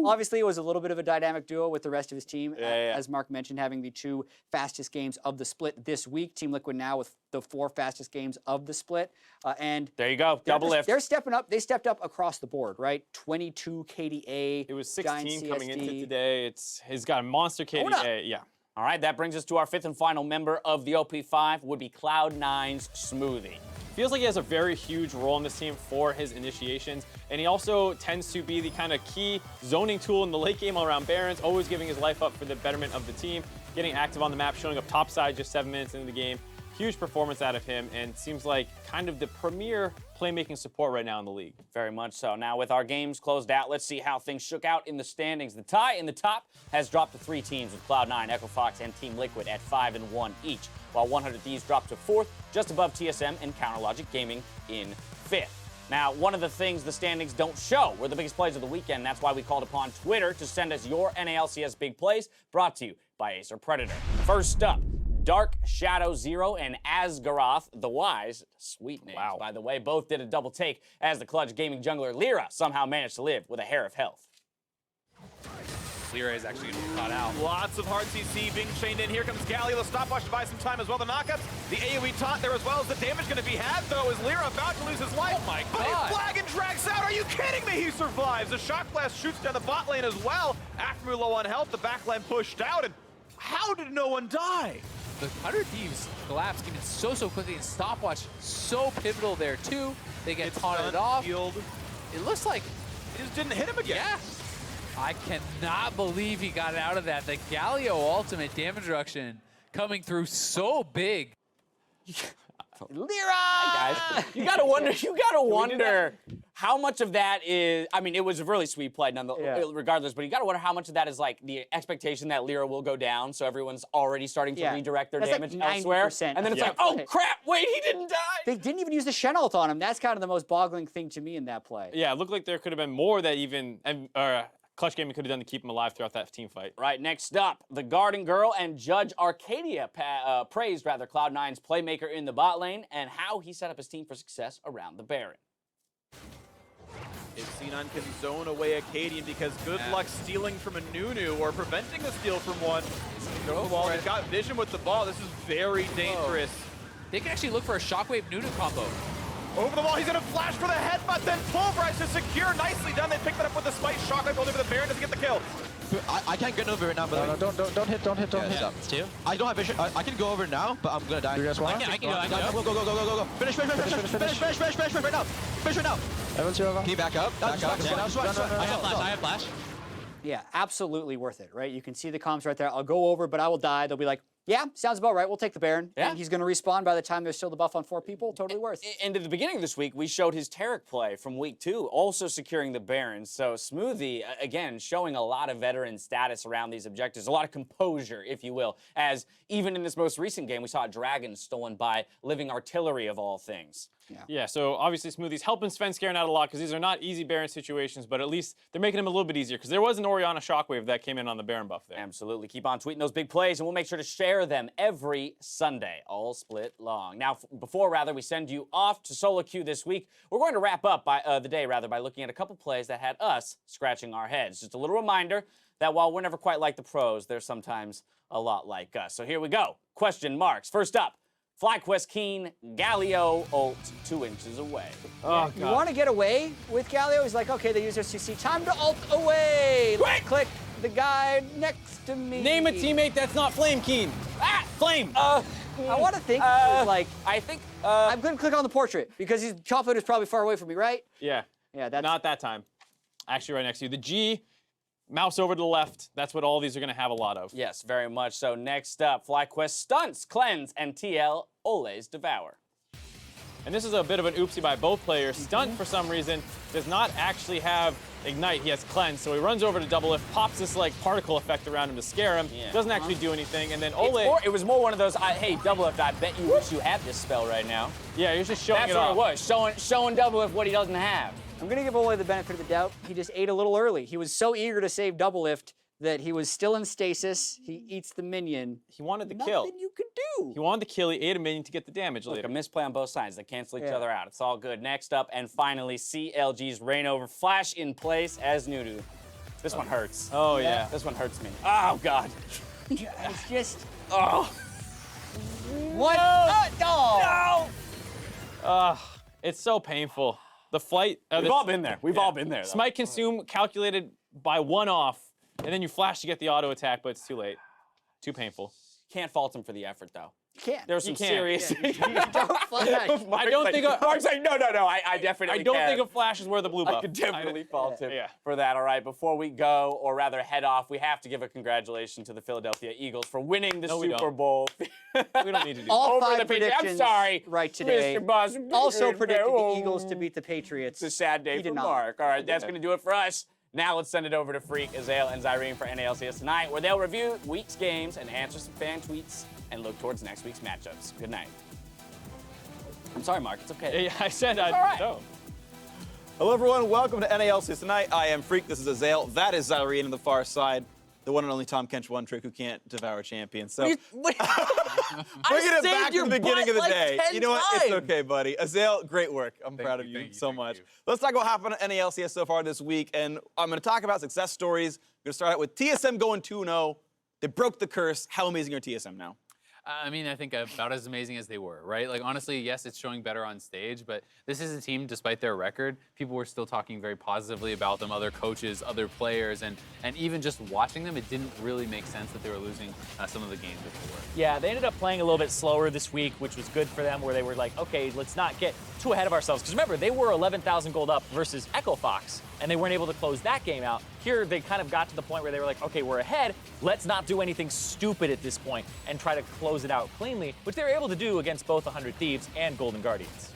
obviously, it was a little bit of a dynamic duo with the rest of his team. As Mark mentioned, having the 2 fastest games of the split this week. Team Liquid now with the 4 fastest games of the split. And there you go, Doublelift. They're stepping up. They stepped up across the board, right? 22 KDA. It was 16 coming into CSD. today. He's got a monster KDA. Yeah. All right, that brings us to our 5th and final member of the OP5, would be Cloud9's Smoothie. Feels like he has a very huge role in this team for his initiations, and he also tends to be the kind of key zoning tool in the late game around Barons, always giving his life up for the betterment of the team, getting active on the map, showing up topside just 7 minutes into the game. Huge performance out of him, and seems like kind of the premier playmaking support right now in the league. Very much so. Now, with our games closed out, let's see how things shook out in the standings. The tie in the top has dropped to 3 teams, with Cloud9, Echo Fox, and Team Liquid at 5-1 each, while 100 Thieves dropped to 4th, just above TSM and Counterlogic Gaming in 5th. Now, one of the things the standings don't show were the biggest plays of the weekend. That's why we called upon Twitter to send us your NALCS big plays, brought to you by Acer Predator. First up, Dark Shadow Zero and Asgaroth the Wise, sweet names, by the way, both did a double take as the clutch gaming jungler Lyra somehow managed to live with a hair of health. Lyra is actually going to be caught out. Lots of hard CC being chained in. Here comes Galio, the stopwatch to buy some time as well. The knockups, the AoE taunt there as well as the damage going to be had, though, is Lyra about to lose his life. Oh my But God. he flag and drags out. Are you kidding me? He survives. The shock blast shoots down the bot lane as well. After low on health, the back line pushed out. And how did no one die? The 100 Thieves collapse came in so quickly, and stopwatch so pivotal there too. They get taunted off. Field. It looks like, It just didn't hit him again. yeah. I cannot believe he got out of that. The Galio ultimate damage reduction coming through so big. Lyra! Guys, you gotta wonder how much of that is, I mean, it was a really sweet play regardless, but you gotta wonder how much of that is like the expectation that Lyra will go down, so everyone's already starting to redirect their That's damage like elsewhere. 90% And then it's of like, the oh play. crap, wait, he didn't die! They didn't even use the Shen ult on him. That's kind of the most boggling thing to me in that play. Yeah, it looked like there could have been more that even Clutch Gaming could have done to keep him alive throughout that team fight. Right, next up, the Garden Girl and Judge Arcadia praised Cloud9's playmaker in the bot lane and how he set up his team for success around the Baron. If Xenon can zone away Acadian, because good luck stealing from a Nunu or preventing a steal from one. Go Well, for he's it. got vision with the ball. This is very dangerous. They can actually look for a Shockwave Nunu combo. Over the wall, he's gonna flash for the headbutt, then pulverize to secure. Nicely done. They picked it up with the spike shockwave over the Baron. Doesn't get the kill. I can't get over it now, but don't hit. It's two. I don't have vision. I can go over now, but I'm gonna die. You guys want? I can go. Go. Finish right now. Finish right now. Everyone's here. Can you back up? Back up. I have flash. Yeah, absolutely worth it, right? You can see the comms right there. I'll go over, but I will die. They'll be like, yeah, sounds about right. We'll take the Baron. Yeah. And he's going to respawn by the time there's still the buff on 4 people. Totally worth. And at the beginning of this week, we showed his Taric play from week 2, also securing the Baron. So Smoothie, again, showing a lot of veteran status around these objectives, a lot of composure, if you will, as even in this most recent game, we saw a Dragon stolen by Living Artillery of all things. Yeah, so obviously Smoothie's helping Svenskeren out a lot because these are not easy Baron situations, but at least they're making them a little bit easier because there was an Orianna Shockwave that came in on the Baron buff there. Absolutely. Keep on tweeting those big plays, and we'll make sure to share them every Sunday, all split long. Now, before we send you off to solo queue this week, we're going to wrap up the day by looking at a couple plays that had us scratching our heads. Just a little reminder that while we're never quite like the pros, they're sometimes a lot like us. So here we go. Question marks. First up. FlyQuest Keane, Galio ult 2 inches away. Oh, You want to get away with Galio? He's like, okay, the user CC, time to ult away. Let's click the guy next to me. Name a teammate that's not Flame, Keane. Ah, Flame. I want to think like, I think I'm going to click on the portrait because his chocolate is probably far away from me, right? Yeah. Yeah, that's Not that time. Actually, right next to you. The G, mouse over to the left. That's what all these are going to have a lot of. yes, very much so. Next up, FlyQuest Stunts, Cleanse, and TL always Devour. And this is a bit of an oopsie by both players. Stunt, for some reason, does not actually have Ignite. He has Cleanse, so he runs over to Double Lift, pops this like particle effect around him to scare him. Yeah. Doesn't actually do anything, and then It's Ole. more- it was more one of those, hey, Double Lift, I bet you wish you had this spell right now. Yeah, he's just showing That's it what off. it was, showing Double Lift what he doesn't have. I'm going to give Ole the benefit of the doubt. He just ate a little early. He was so eager to save Double Lift that he was still in stasis. He eats the minion. He wanted the kill. Nothing you could do. He wanted the kill. He ate a minion to get the damage Look, later. a misplay on both sides. They cancel each Yeah. other out. It's all good. Next up, and finally, CLG's Reignover flash in place as Nudu. This one hurts. Oh, yeah. This one hurts me. Oh, God. It's just... Oh. What? No! It's so painful. The flight. We've all been there. We've all been there, though. Smite consume calculated by 1 off, and then you flash to get the auto attack, but it's too late. Too painful. Can't fault him for the effort, though. You can't. There's some can't. serious... Don't flash. I don't think. Mark's like, no, I definitely I don't can. think a flash is worth a blue buff. I could definitely fault him Yeah. for that. All right, before we go, or rather head off, we have to give a congratulations to the Philadelphia Eagles for winning the No, we Super don't. Bowl. We don't need to do All that. Over 5 the Patriots. I'm predictions sorry, right today. Mr. Boss. Also predicted the Eagles to beat the Patriots. It's a sad day He for did not. Mark. All right, that's going to do it for us. Now let's send it over to Freak, Azale, and Zyrene for NALCS tonight, where they'll review week's games and answer some fan tweets and look towards next week's matchups. Good night. I'm sorry, Mark. It's okay. Yeah, I said I all right. don't. Hello, everyone. Welcome to NALCS tonight. I am Freak. This is Azale. That is Zilean on the far side. The one and only Tom Kench one trick who can't devour champions. So bringing it back to the beginning of the day. You know what? It's okay, buddy. Azale, great work. I'm proud of you so much. Let's talk about what happened at NALCS so far this week. And I'm going to talk about success stories. I'm going to start out with TSM going 2-0. They broke the curse. How amazing are TSM now? I mean, I think about as amazing as they were, right? Like, honestly, yes, it's showing better on stage, but this is a team, despite their record, people were still talking very positively about them, other coaches, other players, and even just watching them, it didn't really make sense that they were losing some of the games that they were. Yeah, they ended up playing a little bit slower this week, which was good for them, where they were like, okay, let's not get too ahead of ourselves. Because remember, they were 11,000 gold up versus Echo Fox, and they weren't able to close that game out. Here, they kind of got to the point where they were like, okay, we're ahead. Let's not do anything stupid at this point and try to close it out cleanly, which they were able to do against both 100 Thieves and Golden Guardians.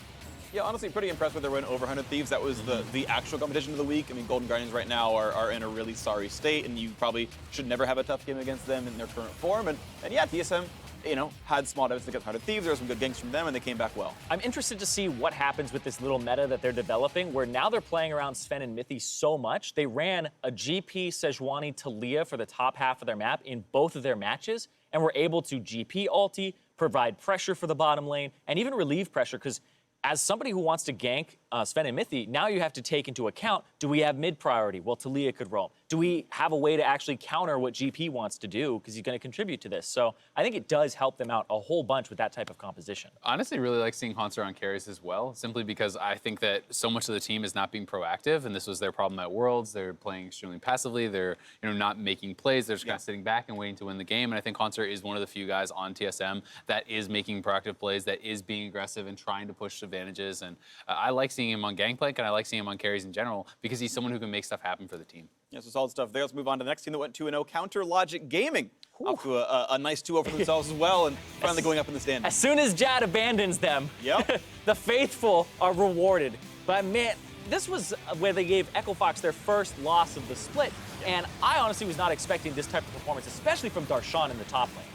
Yeah, honestly, pretty impressed with their win over 100 Thieves. That was the actual competition of the week. I mean, Golden Guardians right now are in a really sorry state, and you probably should never have a tough game against them in their current form. And yeah, TSM, you know, had small deficits against 100 Thieves. There were some good ganks from them, and they came back well. I'm interested to see what happens with this little meta that they're developing, where now they're playing around Sven and Mythi so much. They ran a GP Sejuani Talia for the top half of their map in both of their matches, and were able to GP ulti, provide pressure for the bottom lane, and even relieve pressure, because as somebody who wants to gank Sven and Mythi, now you have to take into account, do we have mid priority? Well, Talia could roam. Do we have a way to actually counter what GP wants to do? Because he's going to contribute to this. So I think it does help them out a whole bunch with that type of composition. Honestly, really like seeing Haunter on carries as well, simply because I think that so much of the team is not being proactive, and this was their problem at Worlds. They're playing extremely passively. They're not making plays. They're just kind of sitting back and waiting to win the game. And I think Haunter is one of the few guys on TSM that is making proactive plays, that is being aggressive and trying to push advantages. And I like seeing him on Gangplank, and I like seeing him on carries in general because he's someone who can make stuff happen for the team. Yeah, so solid stuff there. Let's move on to the next team that went 2-0, Counter Logic Gaming. Up to a nice 2-0 for themselves as well, and finally going up in the standings. As soon as Jad abandons them, Yep. the faithful are rewarded. But man, this was where they gave Echo Fox their first loss of the split, and I honestly was not expecting this type of performance, especially from Darshan in the top lane.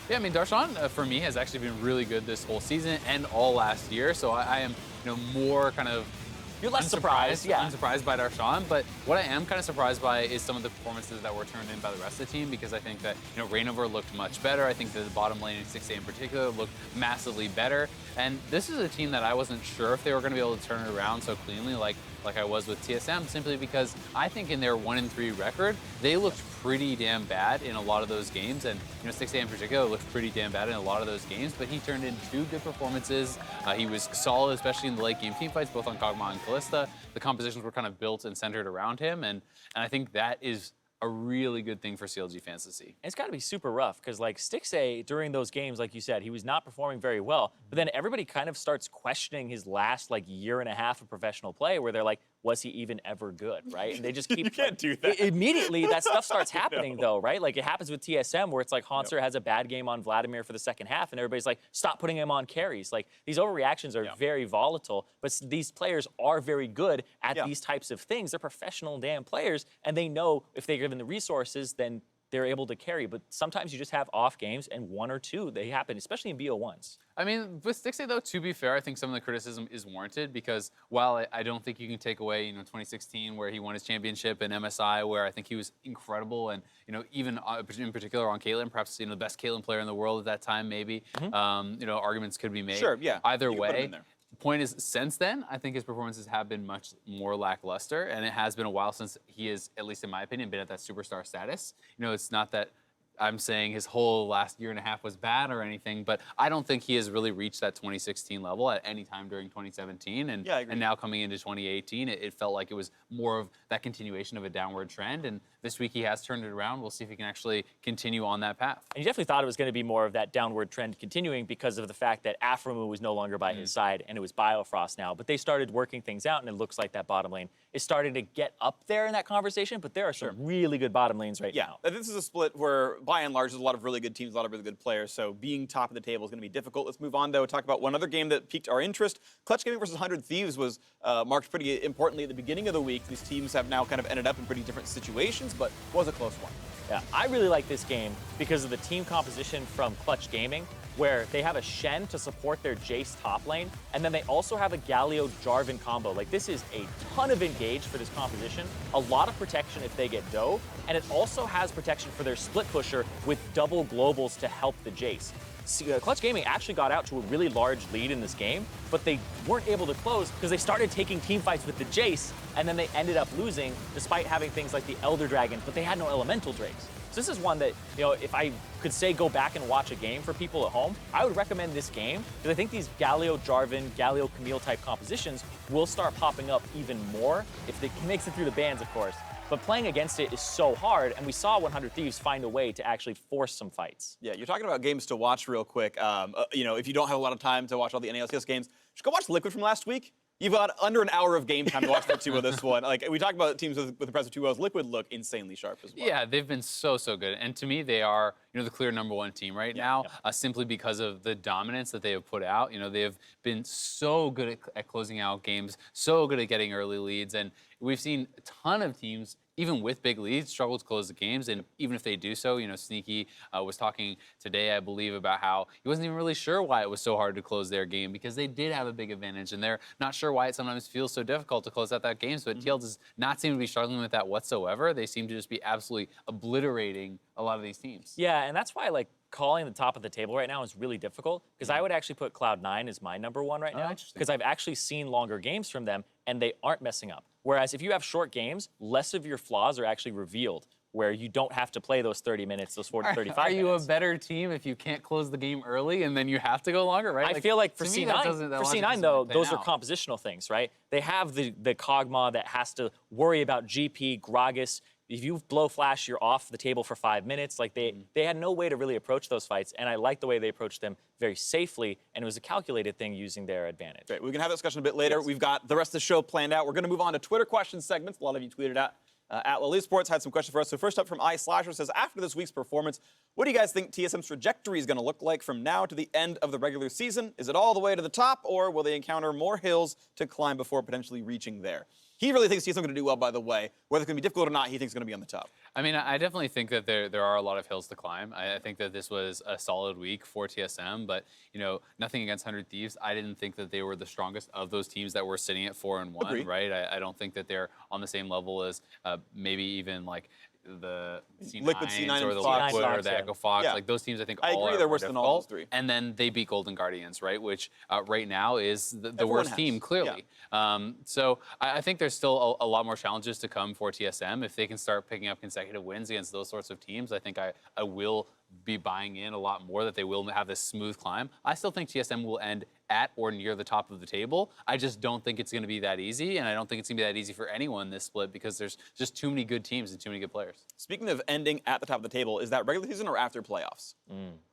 Yeah, I mean, Darshan, for me, has actually been really good this whole season and all last year, so I am more kind of You're less surprised, yeah. Unsurprised by Darshan, but what I am kind of surprised by is some of the performances that were turned in by the rest of the team, because I think that, Reignover looked much better. I think that the bottom lane in Stixxay in particular looked massively better. And this is a team that I wasn't sure if they were going to be able to turn it around so cleanly like I was with TSM, simply because I think in their 1-3 record, they looked pretty damn bad in a lot of those games. And, Stixxay in particular looked pretty damn bad in a lot of those games, but he turned in 2 good performances. He was solid, especially in the late game teamfights, both on Kog'Maw and Kalista. The compositions were kind of built and centered around him, and I think that is a really good thing for CLG fans to see. It's got to be super rough because, like, Stixxay during those games, like you said, he was not performing very well. But then everybody kind of starts questioning his last, year and a half of professional play, where they're like, was he even ever good, right? And they just keep... You can't do that. Immediately, that stuff starts happening, though, right? Like, it happens with TSM, where it's like Haunter has a bad game on Vladimir for the second half, and everybody's like, stop putting him on carries. Like, these overreactions are very volatile, but these players are very good at these types of things. They're professional damn players, and they know if they're given the resources, then they're able to carry. But sometimes you just have off games, and 1 or 2, they happen, especially in BO1s. I mean, with Stixxay, though, to be fair, I think some of the criticism is warranted, because while I don't think you can take away, 2016, where he won his championship, and MSI, where I think he was incredible, and, even in particular on Caitlyn, perhaps, the best Caitlyn player in the world at that time, maybe, arguments could be made. Sure, yeah. Either way. The point is, since then, I think his performances have been much more lackluster, and it has been a while since he has, at least in my opinion, been at that superstar status. It's not that I'm saying his whole last year and a half was bad or anything, but I don't think he has really reached that 2016 level at any time during 2017. And, and now coming into 2018, it felt like it was more of that continuation of a downward trend. And this week he has turned it around. We'll see if he can actually continue on that path. And you definitely thought it was going to be more of that downward trend continuing because of the fact that Aphromoo was no longer by his side, and it was Biofrost now. But they started working things out, and it looks like that bottom lane is starting to get up there in that conversation. But there are some really good bottom lanes right now. Yeah, this is a split where, by and large, there's a lot of really good teams, a lot of really good players. So being top of the table is going to be difficult. Let's move on, though, talk about one other game that piqued our interest. Clutch Gaming versus 100 Thieves was marked pretty importantly at the beginning of the week. These teams have now kind of ended up in pretty different situations, but was a close one. Yeah, I really like this game because of the team composition from Clutch Gaming, where they have a Shen to support their Jace top lane, and then they also have a Galio Jarvan combo. Like, this is a ton of engage for this composition, a lot of protection if they get Doe, and it also has protection for their split pusher with double globals to help the Jace. Clutch Gaming actually got out to a really large lead in this game, but they weren't able to close because they started taking team fights with the Jace, and then they ended up losing despite having things like the Elder Dragon, but they had no elemental drakes. So this is one that, if I could say go back and watch a game for people at home, I would recommend this game because I think these Galio Jarvan, Galio Camille type compositions will start popping up even more if they makes it through the bans, of course. But playing against it is so hard, and we saw 100 Thieves find a way to actually force some fights. Yeah, you're talking about games to watch real quick. If you don't have a lot of time to watch all the LCS games, just go watch Liquid from last week. You've got under an hour of game time to watch part 2 of this one. Like, we talk about teams with impressive 2-0s. Liquid look insanely sharp as well. Yeah, they've been so good. And to me, they are, the clear #1 team right now, simply because of the dominance that they have put out. They have been so good at closing out games, so good at getting early leads. And we've seen a ton of teams, even with big leads, struggle to close the games. And even if they do so, Sneaky was talking today, I believe, about how he wasn't even really sure why it was so hard to close their game, because they did have a big advantage, and they're not sure why it sometimes feels so difficult to close out that game. So TL does not seem to be struggling with that whatsoever. They seem to just be absolutely obliterating a lot of these teams. Yeah, and that's why, calling the top of the table right now is really difficult, because I would actually put Cloud9 as my #1 right now, because I've actually seen longer games from them, and they aren't messing up. Whereas if you have short games, less of your flaws are actually revealed, where you don't have to play those 30 minutes, those 40, 35 minutes. Are you a better team if you can't close the game early and then you have to go longer, right? I feel like for C9 though, those are compositional things, right? They have the Kog'Maw that has to worry about GP, Gragas. If you blow flash, you're off the table for 5 minutes. Like, they had no way to really approach those fights, and I like the way they approached them very safely, and it was a calculated thing using their advantage. Great. We can have that discussion a bit later. We've got the rest of the show planned out. We're going to move on to Twitter questions segments. A lot of you tweeted at Esports had some questions for us. So first up from iSlasher says, after this week's performance, what do you guys think TSM's trajectory is going to look like from now to the end of the regular season? Is it all the way to the top, or will they encounter more hills to climb before potentially reaching there? he really thinks TSM going to do well, by the way. Whether it's going to be difficult or not, he thinks it's going to be on the top. I mean, I definitely think that there are a lot of hills to climb. I think that this was a solid week for TSM, but nothing against 100 Thieves. I didn't think that they were the strongest of those teams that were sitting at 4-1, right? I don't think that they're on the same level as maybe even like the Liquid C9 or the Fox. Liquid or the Echo Fox. Yeah. Like those teams, I think I all agree are they're worse than all those difficult. three. And then they beat Golden Guardians, right? Which right now is the Everyone worst has. team, clearly. So I think there's still a lot more challenges to come for TSM. If they can start picking up consecutive wins against those sorts of teams, I think I will be buying in a lot more that they will have this smooth climb. I still think TSM will end at or near the top of the table. I just don't think it's going to be that easy, and I don't think it's going to be that easy for anyone this split because there's just too many good teams and too many good players. Speaking of ending at the top of the table, is that regular season or after playoffs?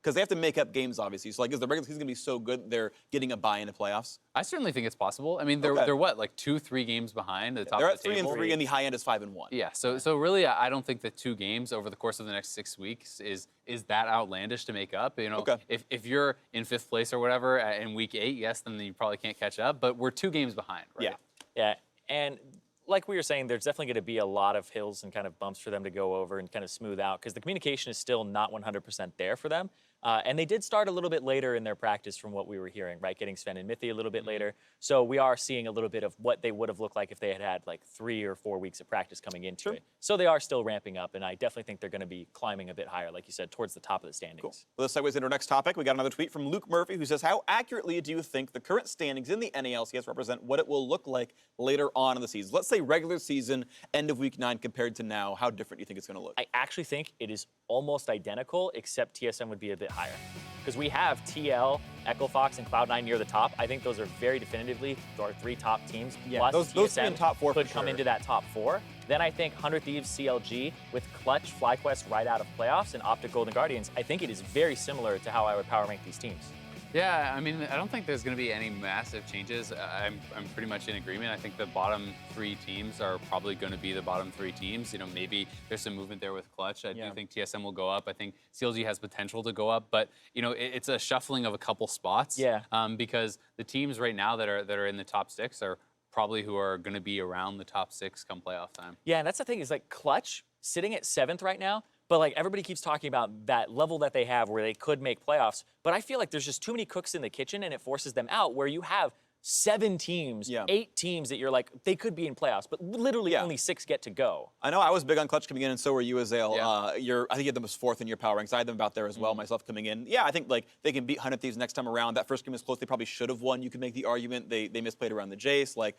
Because they have to make up games, obviously. So, like, is the regular season going to be so good they're getting a bye into playoffs? I certainly think it's possible. I mean, they're what, like 2-3 games behind the top They're of at the table? 3-3, and the high end is 5-1. Yeah, so really, I don't think that 2 games over the course of the next 6 weeks is that outlandish to make up. If you're in 5th place or whatever in week 8, yes, then you probably can't catch up. But we're 2 games behind, right? Yeah, and like we were saying, there's definitely going to be a lot of hills and kind of bumps for them to go over and kind of smooth out because the communication is still not 100% there for them. And they did start a little bit later in their practice from what we were hearing, right? Getting Sven and Mithy a little bit later. So we are seeing a little bit of what they would have looked like if they had had like 3 or 4 weeks of practice coming into it. So they are still ramping up, and I definitely think they're going to be climbing a bit higher, like you said, towards the top of the standings. Cool. Well, this segues into our next topic. We got another tweet from Luke Murphy who says, how accurately do you think the current standings in the NALCS represent what it will look like later on in the season? Let's say regular season, end of week 9 compared to now. How different do you think it's going to look? I actually think it is almost identical, except TSM would be a bit higher. Because we have TL, Echo Fox, and Cloud9 near the top. I think those are very definitively our 3 top teams. Yeah, plus those TSM in top 4 could for come sure. into that top 4. Then I think 100 Thieves, CLG, with Clutch, FlyQuest right out of playoffs, and Optic Golden Guardians, I think it is very similar to how I would power rank these teams. Yeah, I mean, I don't think there's going to be any massive changes. I'm pretty much in agreement. I think the bottom 3 teams are probably going to be the bottom 3 teams. Maybe there's some movement there with Clutch. I do think TSM will go up. I think CLG has potential to go up, but it's a shuffling of a couple spots. Yeah. Because the teams right now that are in the top 6 are probably who are going to be around the top 6 come playoff time. Yeah, and that's the thing is like Clutch sitting at 7th right now. But like everybody keeps talking about that level that they have where they could make playoffs. But I feel like there's just too many cooks in the kitchen and it forces them out where you have 7 teams, 8 teams that you're like, they could be in playoffs, but literally only 6 get to go. I know I was big on Clutch coming in, and so were you, Azale. I think you had them as 4th in your power ranks. I had them about there as well, myself coming in. Yeah, I think like they can beat 100 Thieves next time around. That first game was close. They probably should have won. You could make the argument they misplayed around the Jace. Like,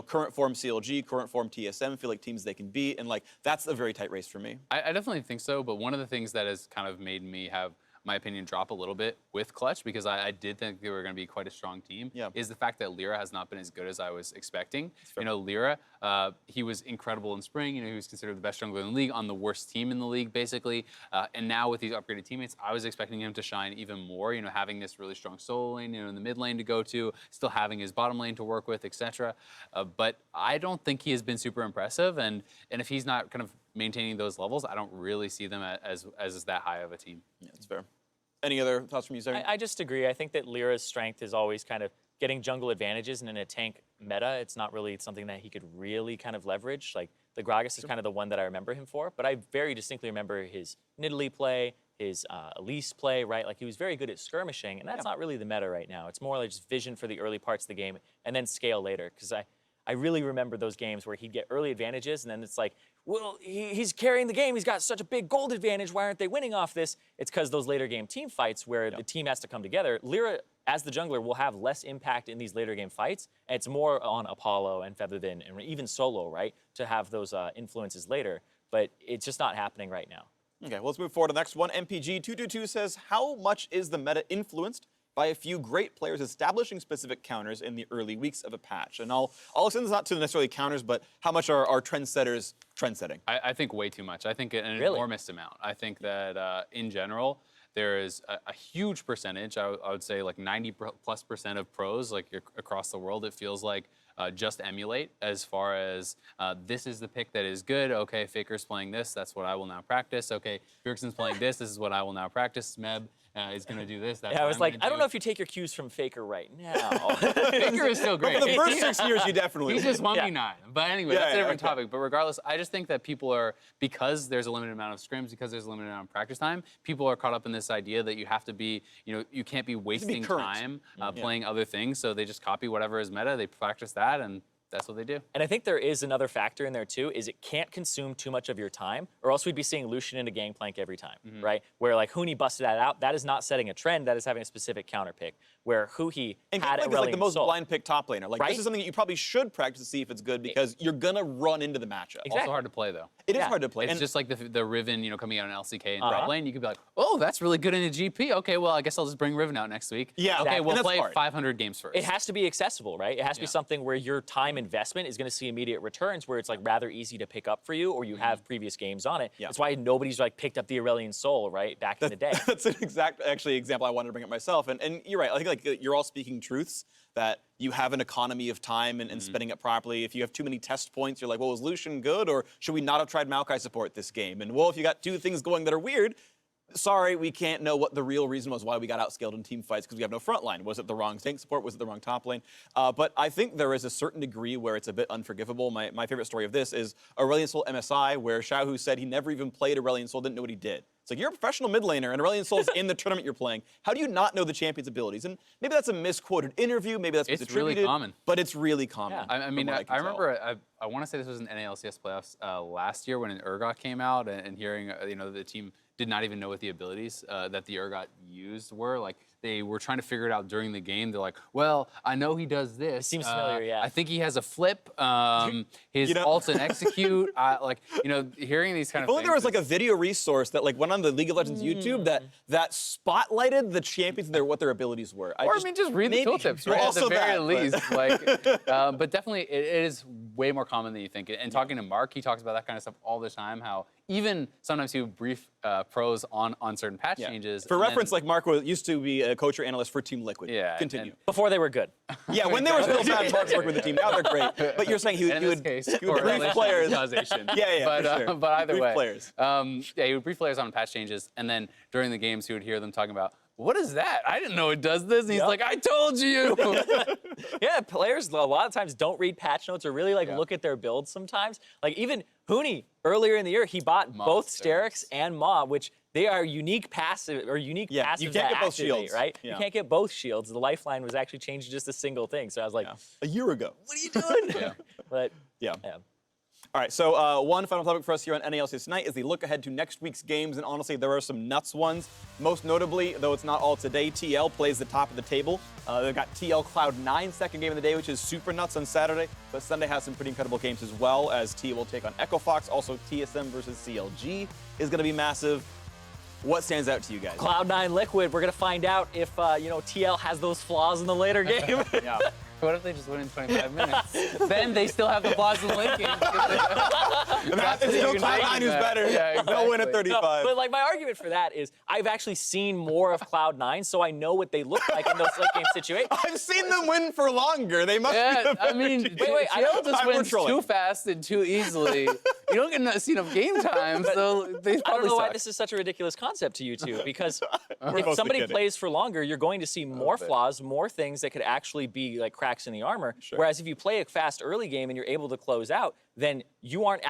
current form CLG, current form TSM feel like teams they can beat, and like that's a very tight race for me. I definitely think so, but one of the things that has kind of made me have my opinion drop a little bit with Clutch, because I did think they were going to be quite a strong team, is the fact that Lyra has not been as good as I was expecting. Lyra, he was incredible in spring. He was considered the best jungler in the league on the worst team in the league, basically. And now with these upgraded teammates, I was expecting him to shine even more, having this really strong solo lane, in the mid lane to go to, still having his bottom lane to work with, etc. But I don't think he has been super impressive. And if he's not kind of maintaining those levels, I don't really see them as that high of a team. Yeah, that's fair. Any other thoughts from you, Sarah? I just agree. I think that Lyra's strength is always kind of getting jungle advantages, and in a tank meta, it's not really something that he could really kind of leverage. Like, the Gragas is kind of the one that I remember him for, but I very distinctly remember his Nidalee play, his Elise play, right? Like, he was very good at skirmishing, and that's not really the meta right now. It's more like just vision for the early parts of the game, and then scale later, because I really remember those games where he'd get early advantages, and then it's like, well, he's carrying the game. He's got such a big gold advantage. Why aren't they winning off this? It's because those later game team fights where the team has to come together. Lyra, as the jungler, will have less impact in these later game fights. And it's more on Apollo and Featherthin and even Solo, right, to have those influences later. But it's just not happening right now. Okay, well, let's move forward to the next one. MPG222 says, how much is the meta influenced by a few great players establishing specific counters in the early weeks of a patch? And I'll extend this not to necessarily counters, but how much are trendsetters trendsetting? I think way too much. I think an enormous amount. I think that in general, there is a huge percentage, I would say like 90+% of pros, like across the world, it feels like just emulate as far as this is the pick that is good. Okay, Faker's playing this, that's what I will now practice. Okay, Bjergsen's playing this is what I will now practice. Smeb He's going to do this. That's Yeah, I what was I'm like, gonna I don't do. know if you take your cues from FLICKR right now. FLICKR is still great. For the first 6 years, you definitely He's will. just 1v9. But anyway, Yeah, that's a yeah, different okay. topic. But regardless, I just think that people are, because there's a limited amount of scrims, because there's a limited amount of practice time, people are caught up in this idea that you have to be, you can't be wasting current. time playing other things. So they just copy whatever is meta, they practice that, and that's what they do. And I think there is another factor in there too, is it can't consume too much of your time, or else we'd be seeing Lucian into Gangplank every time, right? Where like huhi busted that out, that is not setting a trend, that is having a specific counter pick. Where huhi And had Gangplank is like the most Soul. blind pick top laner. Like Right? this is something that you probably should practice to see if it's good because you're gonna run into the matchup. Exactly. Also hard to play, though. It is Yeah. hard to play. It's And just like the Riven, coming out on LCK and top lane. You could be like, oh, that's really good in a GP. Okay, well, I guess I'll just bring Riven out next week. Yeah, Okay, and we'll that's play hard. 500 games first. It has to be accessible, right? It has to be something where your time investment is going to see immediate returns, where it's like rather easy to pick up for you, or you have previous games on it. Yeah. That's why nobody's like picked up the Aurelion Soul, right, back in the day. That's an exact example I wanted to bring up myself. And you're right. I think like you're all speaking truths that you have an economy of time and spending it properly. If you have too many test points, you're like, well, was Lucian good, or should we not have tried Maokai support this game? And well, if you got two things going that are weird, sorry, we can't know what the real reason was why we got outscaled in team fights because we have no front line. Was it the wrong tank support? Was it the wrong top lane? But I think there is a certain degree where it's a bit unforgivable. My favorite story of this is Aurelion Sol MSI, where Xiaohu said he never even played Aurelion Sol, didn't know what he did. It's like, you're a professional mid laner, and Aurelion Sol's in the tournament you're playing. How do you not know the champion's abilities? And maybe that's a misquoted interview, maybe that's It's misattributed, really common. but it's really common. Yeah. I mean, from what can I tell. remember, I want to say this was in NALCS playoffs last year when an Urgot came out and hearing, the team did not even know what the abilities that the Urgot used were. Like, they were trying to figure it out during the game. They're like, well, I know he does this. It seems familiar, yeah. I think he has a flip. His ult's an execute. Hearing these kind If of only things. there was like a video resource that like went on the League of Legends YouTube that spotlighted the champions and what their abilities were. Just read the tooltips, right? Also At the very that, least, but definitely it is way more common than you think. And talking to Mark, he talks about that kind of stuff all the time. How even sometimes he would brief pros on certain patch changes. For and reference, then- like Mark used to be a coach or analyst for Team Liquid. Yeah, Continue. Before they were good. Yeah, when they were still bad, Mark's working with the team. Now they're great. But you're saying he in would this case, he would brief correlation players. is causation. Yeah, But, for sure. but either Brief way, players. He would brief players on patch changes, and then during the games, he would hear them talking about, what is that? I didn't know it does this. And he's like, I told you. Yeah, players a lot of times don't read patch notes or really look at their builds sometimes. Like even huhi, earlier in the year, he bought both Sterix and Maw, which they are unique passive you passives can't that get both activate, shields. right? Yeah. You can't get both shields. The lifeline was actually changed to just a single thing. So I was like, A year ago. what are you doing? Yeah. But Yeah. All right, so one final topic for us here on NALCS tonight is the look ahead to next week's games, and honestly, there are some nuts ones. Most notably, though it's not all today, TL plays the top of the table. They've got TL Cloud9 second game of the day, which is super nuts on Saturday, but Sunday has some pretty incredible games as well, as T will take on Echo Fox. Also, TSM versus CLG is going to be massive. What stands out to you guys? Cloud9 Liquid, we're going to find out if, TL has those flaws in the later game. Yeah. What if they just win in 25 minutes? Then they still have the flaws in the late game. It's still Cloud9 who's better. Yeah, They'll win at exactly. 35. But like my argument for that is I've actually seen more of Cloud9, so I know what they look like in those late game situations. I've seen them win for longer. They must be Yeah, the I better mean, team. I know TL just we're wins trolling. too fast and too easily. You don't get to see enough game time, so they I don't probably know why suck. this is such a ridiculous concept to you two, because mostly if somebody kidding. plays for longer, you're going to see more bit. flaws, more things that could actually be like cracks in the armor. Whereas if you play a fast early game and you're able to close out, then you aren't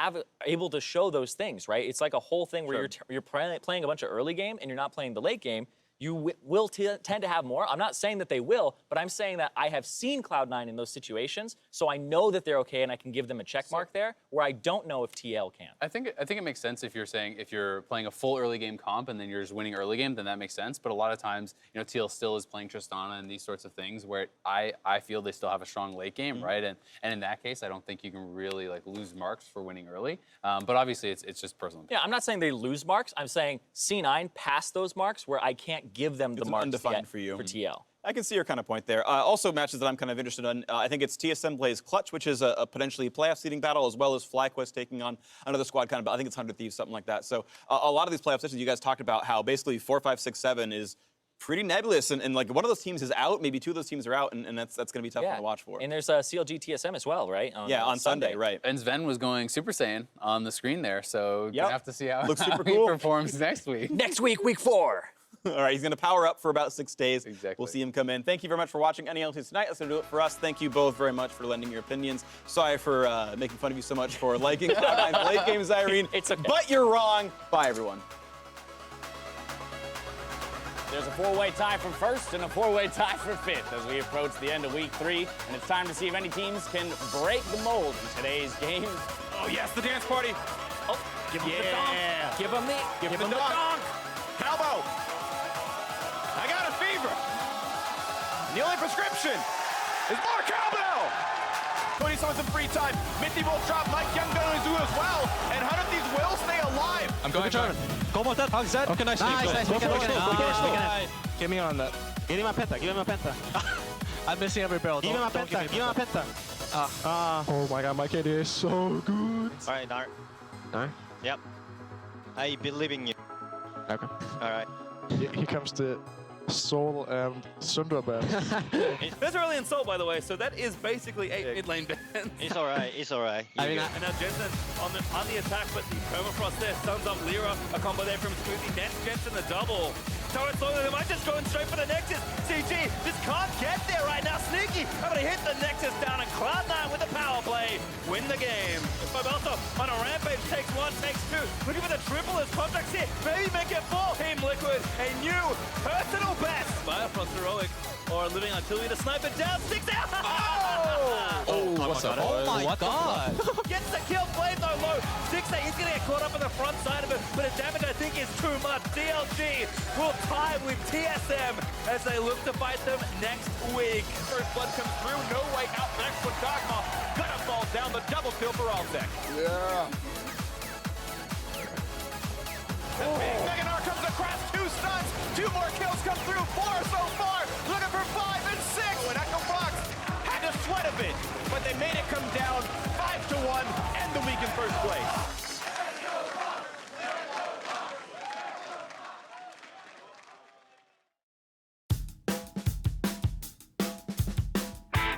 able to show those things, right? It's like a whole thing where you're playing a bunch of early game and you're not playing the late game. You will tend to have more. I'm not saying that they will, but I'm saying that I have seen Cloud9 in those situations, so I know that they're okay and I can give them a check mark there, where I don't know if TL can. I think it makes sense if you're playing a full early game comp and then you're just winning early game, then that makes sense. But a lot of times, TL still is playing Tristana and these sorts of things where I feel they still have a strong late game, right? And in that case, I don't think you can really lose marks for winning early. But obviously, it's just personal. Yeah, I'm not saying they lose marks. I'm saying C9 passed those marks where I can't give them the It's marks undefined yet for you. for TL. I can see your kind of point there. Also, matches that I'm kind of interested in. I think it's TSM plays Clutch, which is a potentially playoff seeding battle, as well as FlyQuest taking on another squad kind of. I think it's 100 Thieves, something like that. So a lot of these playoff sessions, you guys talked about how basically 4, 5, 6, 7 is pretty nebulous, and like one of those teams is out, maybe two of those teams are out, and that's going to be tough one to watch for. And there's a CLG TSM as well, right? On Sunday, right? And Sven was going Super Saiyan on the screen there, so you have to see how, Looks super he cool. performs next week. Next week, week 4. All right, he's going to power up for about 6 days. Exactly. We'll see him come in. Thank you very much for watching NALCS tonight. That's going to do it for us. Thank you both very much for lending your opinions. Sorry for making fun of you so much for liking Cloud9's late game, Zyrene. It's okay. But you're wrong. Bye, everyone. There's a four-way tie for first and a four-way tie for fifth as we approach the end of week 3, and it's time to see if any teams can break the mold in today's game. Oh, yes, the dance party. Oh, give him the donk. Give him the donk. Calvo. I got a fever. And the only prescription is more cowbell. 20 with some free time. Mithy will drop Mike Young going to do as well. And 100 these will stay alive. I'm going Jarvan. Kog'Maw dead. Hog's dead. Okay, nice. Nice. We can Get me on that. Give him a penta. Give him a penta. I'm missing every barrel. Give him a penta. Give him a penta. Oh my god, my KD is so good. Alright, Gnar. Gnar? Yep. I believe in you. Okay. Alright. Here comes the Soul and Sundra band. That's a really insult, by the way, so that is basically 8 mid lane bans. It's alright, it's alright. I mean, And now Jensen on the attack, but the Permafrost there sums up Lyra. A combo there from Smoothie. Next Jensen the double. Torrent Solo, they might just going straight for the Nexus. CG just can't get there right now. Sneaky, I'm gonna hit the Nexus down, and Cloud9 with the power play win the game. Boboso on a rampage, takes 1, takes 2. Looking for the triple as Contracts here. Maybe make it 4. Team Liquid, a new personal best. Biofrost heroic, or living until we the sniper down. Stixxay out. What's up? oh my god. Gets the kill, blade though low. Stixxay, he's gonna get caught up on the front side of it, but the damage I think is too much. CLG will tie with TSM as they look to fight them next week. First blood comes through. No way out next for Kog'Maw. Gonna fall down. The double kill for Alltech. Yeah. Big Gnar comes across 2 stunts. 2 more kills come through. 4 so far. Looking for 5 and 6. Oh, and Echo Fox had to sweat a bit, but they made it come down 5-1 and the week in first place.